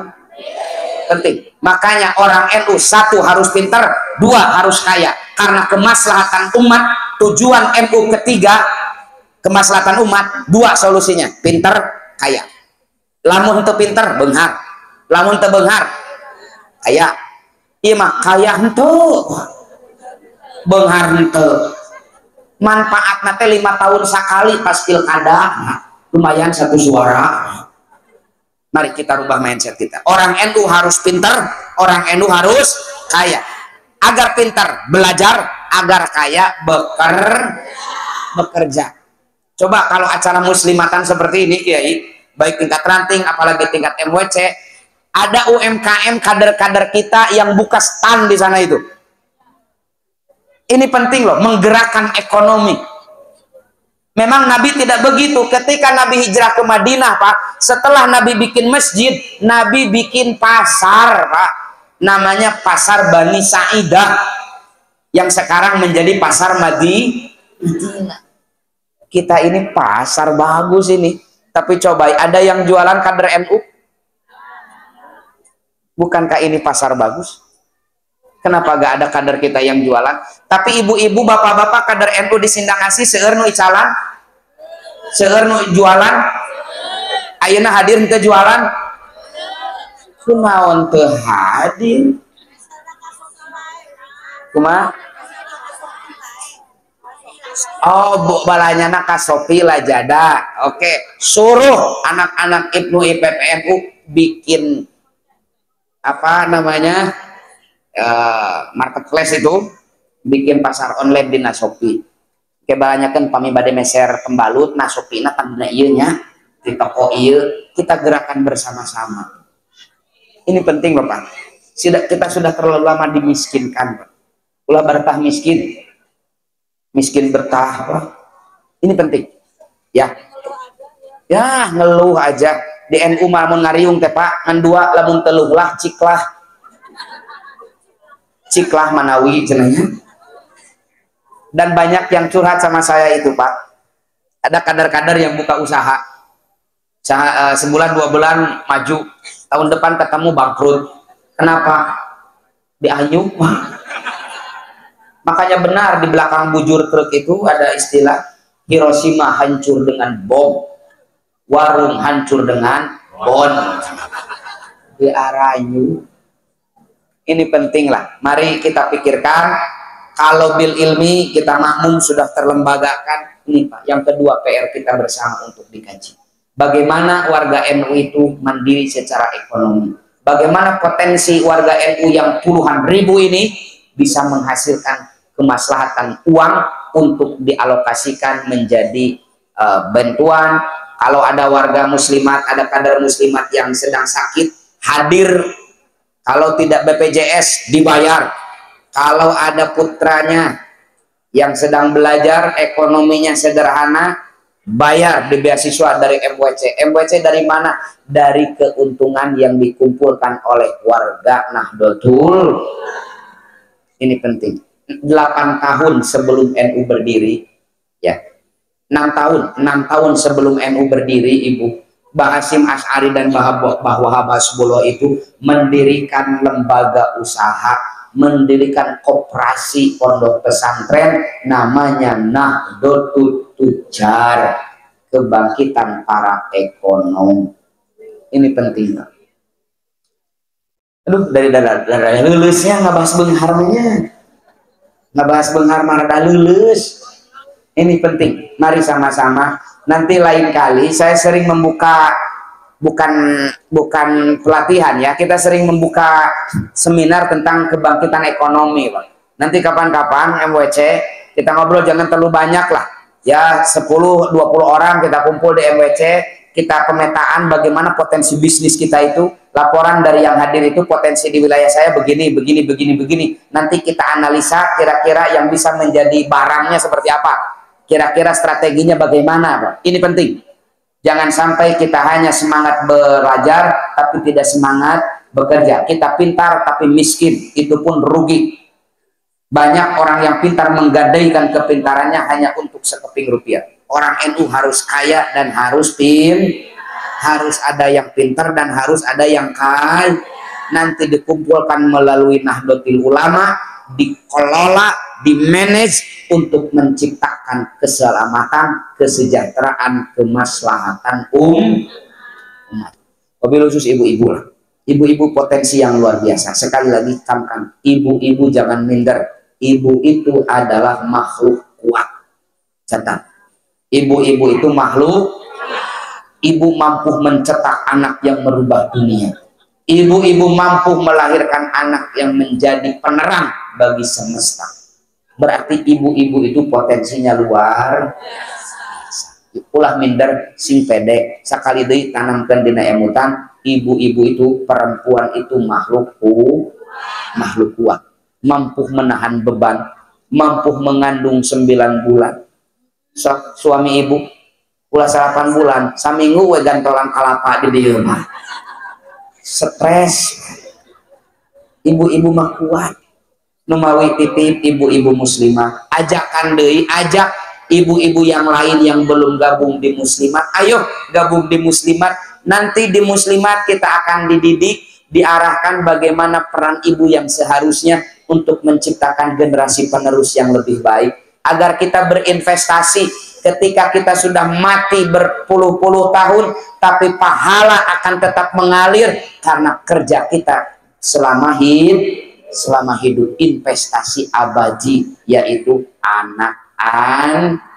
Penting. Makanya orang NU, satu harus pintar, dua harus kaya. Karena kemaslahatan umat, tujuan NU ketiga, kemaslahatan umat, dua solusinya, pintar, kaya. Lamun teu pintar, beunghar. Lamun teu beunghar, kaya. Ieu mah kaya henteu. Beunghar henteu. Manfaatna teh 5 tahun sekali pas pilkada. Lumayan satu suara. Mari kita rubah mindset kita. Orang NU harus pintar, orang NU harus kaya. Agar pintar belajar, agar kaya bekerja. Coba kalau acara muslimatan seperti ini, Kiai, baik tingkat ranting, apalagi tingkat MWC, ada UMKM kader-kader kita yang buka stand di sana itu. Ini penting loh, menggerakkan ekonomi. Memang Nabi tidak begitu. Ketika Nabi hijrah ke Madinah, Pak, setelah Nabi bikin masjid, Nabi bikin pasar, Pak. Namanya Pasar Bani Sa'idah, yang sekarang menjadi Pasar Madinah. Kita ini pasar bagus ini. Tapi coba, ada yang jualan kader NU? Bukankah ini pasar bagus? Kenapa gak ada kader kita yang jualan? Tapi ibu-ibu, bapak-bapak kader NU di Sindang Asih seueur nu icalan, seueur nu jualan. Ayeuna hadir teu jualan. Kunaon teu hadir? Kumaha? Oh, Bu, balanyana ka Sopi Lajada. Oke, suruh anak-anak Ibnu IPPNU bikin apa namanya? Marketplace itu, bikin pasar online di Shopee. Kebanyakan pami bade meser pembalut, nah Shopee na tandina ieu nya di toko ieu, kita gerakan bersama-sama. Ini penting Bapak. Kita sudah terlalu lama dimiskinkan, Pak. Ulah bertah miskin. Miskin bertah, Pak. Ini penting. Ya. Ya, ngeluh aja. Di NU mah mun ngariung teh Pak, ngan dua lamun teluh lah ciklah manawi jenanya. Dan banyak yang curhat sama saya itu Pak. Ada kader-kader yang buka usaha, sebulan 2 bulan maju, tahun depan ketemu bangkrut. Kenapa? Dianyu. Makanya benar di belakang bujur truk itu ada istilah Hiroshima hancur dengan bom, warung hancur dengan bon. Diaranyu. Ini penting lah. Mari kita pikirkan. Kalau bil ilmi kita makmum sudah terlembagakan. Ini Pak. Yang kedua PR kita bersama untuk dikaji. Bagaimana warga NU itu mandiri secara ekonomi. Bagaimana potensi warga NU yang puluhan ribu ini bisa menghasilkan kemaslahatan uang untuk dialokasikan menjadi bantuan. Kalau ada warga muslimat, ada kader muslimat yang sedang sakit, hadir. Kalau tidak BPJS dibayar. Kalau ada putranya yang sedang belajar, ekonominya sederhana, bayar di beasiswa dari MWC. MWC dari mana? Dari keuntungan yang dikumpulkan oleh warga Nahdlatul. Ini penting. 8 tahun sebelum NU berdiri, ya, 6 tahun sebelum NU berdiri, Ibu, Mbah Hasyim Asy'ari dan Mbah Wahab Hasbullah itu mendirikan lembaga usaha, mendirikan koperasi pondok pesantren namanya Nahdlatul Tujar, kebangkitan para ekonom. Ini penting, Pak. Aduh, dari darah lulusnya ngabahas beungharnya, ngabahas beunghar marada lulus. Ini penting. Mari sama-sama. Nanti lain kali saya sering membuka, bukan pelatihan ya, kita sering membuka seminar tentang kebangkitan ekonomi, Pak. Nanti kapan-kapan MWC kita ngobrol, jangan terlalu banyak lah ya, 10-20 orang kita kumpul di MWC, kita pemetaan bagaimana potensi bisnis kita itu. Laporan dari yang hadir itu potensi di wilayah saya begini. Nanti kita analisa kira-kira yang bisa menjadi barangnya seperti apa. Kira-kira strateginya bagaimana, Pak? Ini penting. Jangan sampai kita hanya semangat belajar tapi tidak semangat bekerja. Kita pintar tapi miskin, itu pun rugi. Banyak orang yang pintar menggadaikan kepintarannya hanya untuk sekeping rupiah. Orang NU harus kaya dan harus harus ada yang pintar dan harus ada yang kaya. Nanti dikumpulkan melalui Nahdlatul Ulama, dikelola, dimanage untuk menciptakan keselamatan, kesejahteraan, kemaslahatan umat. Wabil khusus ibu-ibu lah. Ibu-ibu potensi yang luar biasa. Sekali lagi camkan, ibu-ibu jangan minder. Ibu itu adalah makhluk kuat. Catat. Ibu-ibu itu makhluk. Ibu mampu mencetak anak yang merubah dunia. Ibu-ibu mampu melahirkan anak yang menjadi penerang bagi semesta. Berarti ibu-ibu itu potensinya luar biasa. Ulah minder sing pede sakali deui tanamkeun dina emutan. Ibu-ibu itu, perempuan itu makhluk kuat, mampu menahan beban, mampu mengandung 9 bulan. Suami ibu ulah 8 bulan, saminggu we gantolan kalapa di dieu mah. Stres. Ibu-ibu mah kuat. Numawi titip ibu-ibu muslimah, ajakan deui, ajak ibu-ibu yang lain yang belum gabung di muslimat, ayo gabung di muslimat. Nanti di muslimat kita akan dididik, diarahkan bagaimana peran ibu yang seharusnya untuk menciptakan generasi penerus yang lebih baik, agar kita berinvestasi. Ketika kita sudah mati berpuluh-puluh tahun, tapi pahala akan tetap mengalir karena kerja kita selama hidup. Investasi abadi, yaitu anak-anak.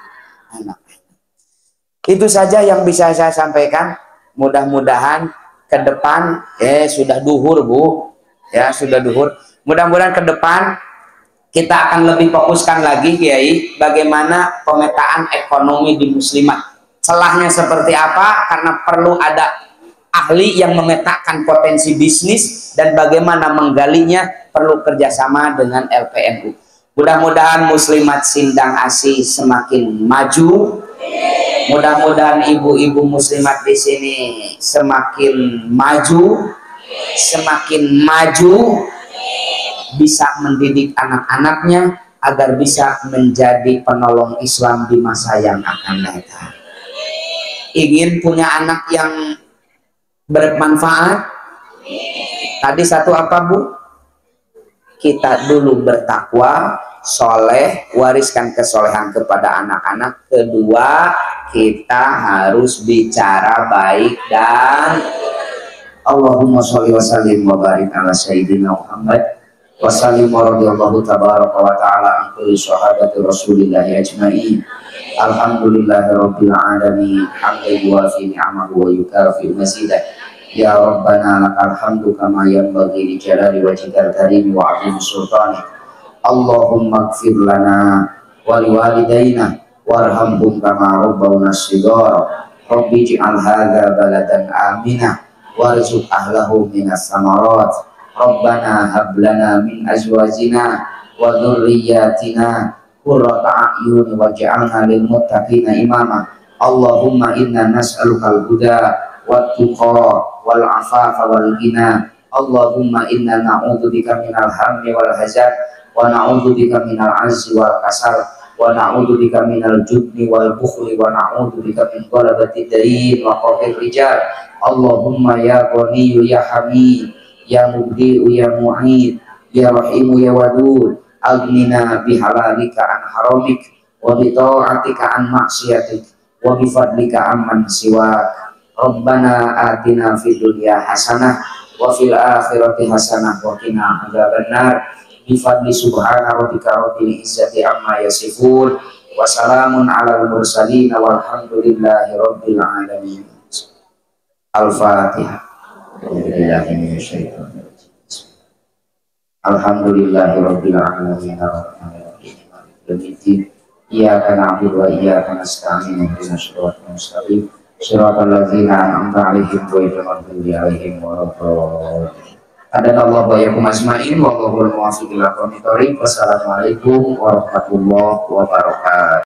Itu saja yang bisa saya sampaikan. Mudah-mudahan ke depan, sudah duhur Bu, ya sudah duhur. Mudah-mudahan ke depan kita akan lebih fokuskan lagi, Kiai, bagaimana pemetaan ekonomi di muslimat. Celahnya seperti apa? Karena perlu ada ahli yang memetakan potensi bisnis dan bagaimana menggalinya, perlu kerjasama dengan LPNU. Mudah-mudahan muslimat Sindang Asih semakin maju. Mudah-mudahan ibu-ibu muslimat di sini semakin maju, bisa mendidik anak-anaknya agar bisa menjadi penolong Islam di masa yang akan datang. Ingin punya anak yang bermanfaat? Tadi satu apa Bu? Kita dulu bertakwa, soleh, wariskan kesolehan kepada anak-anak. Kedua, kita harus bicara baik dan Allahumma sholli wa sallim wa barik ala sayyidina Muhammad wa sallim wa radiyallahu tabaraka wa ta'ala an kulli sahabati rasulillahi ajma'in. Alhamdulillahi rabbil alamin, hamdan yuwafi ni'amahu wa yukafi mazidah. Ya Rabbana lakal hamdu kama yanbaghi li jalali wajhikal karim wa 'azimi sultanik. Allahumma ighfir lana wa liwalidayna warhamhum kama rabbawna shighara. Rabbi ij'al hadza baladan aminah warzuq ahlahu minas samarat. Rabbana hab lana min azwajina wa dhurriyyatina qurrata a'yun waj'alna lil muttaqina imama. Allahumma inna nas'aluka al-huda wat tuqa wal afafa wal ghina. Allahumma inna na'udzubika minal hammi wal hazan wa na'udzubika minal 'azzi wal kasal wa na'udzubika minal jubni wal bukhli wa na'udzubika min ghalabati ad-dain wa qahri rijal. Allahumma ya Ghaniyyu ya Hamid ya Mubdi'u ya Mu'id ya Rahimu ya Wadud, aghnina bihalalika an haramik wa bi ta'atika an maksiatik wa bi fadlika amman siwak. Rabbana atina fid dunya hasanah wa fil akhirati hasanah wa qina adzabannar. Bi fadli subhana rabbika rabbil izzati amma yasifun wa salamun alal mursalin walhamdulillahi rabbil alamin. Al-Fatihah. Alhamdulillahi rabbil alamin arrahmanirrahim maliki yaumiddin. Iyyaka na'budu wa iyyaka nasta'in ihdinas siratal mustaqim siratal ladzina an'amta 'alaihim ghairil maghdubi 'alaihim waladdallin. Adana Allah wa yakum ajmain wa Allahul muwaffiq ila aqwamit thoriq. Wassalamualaikum warahmatullahi wabarakatuh.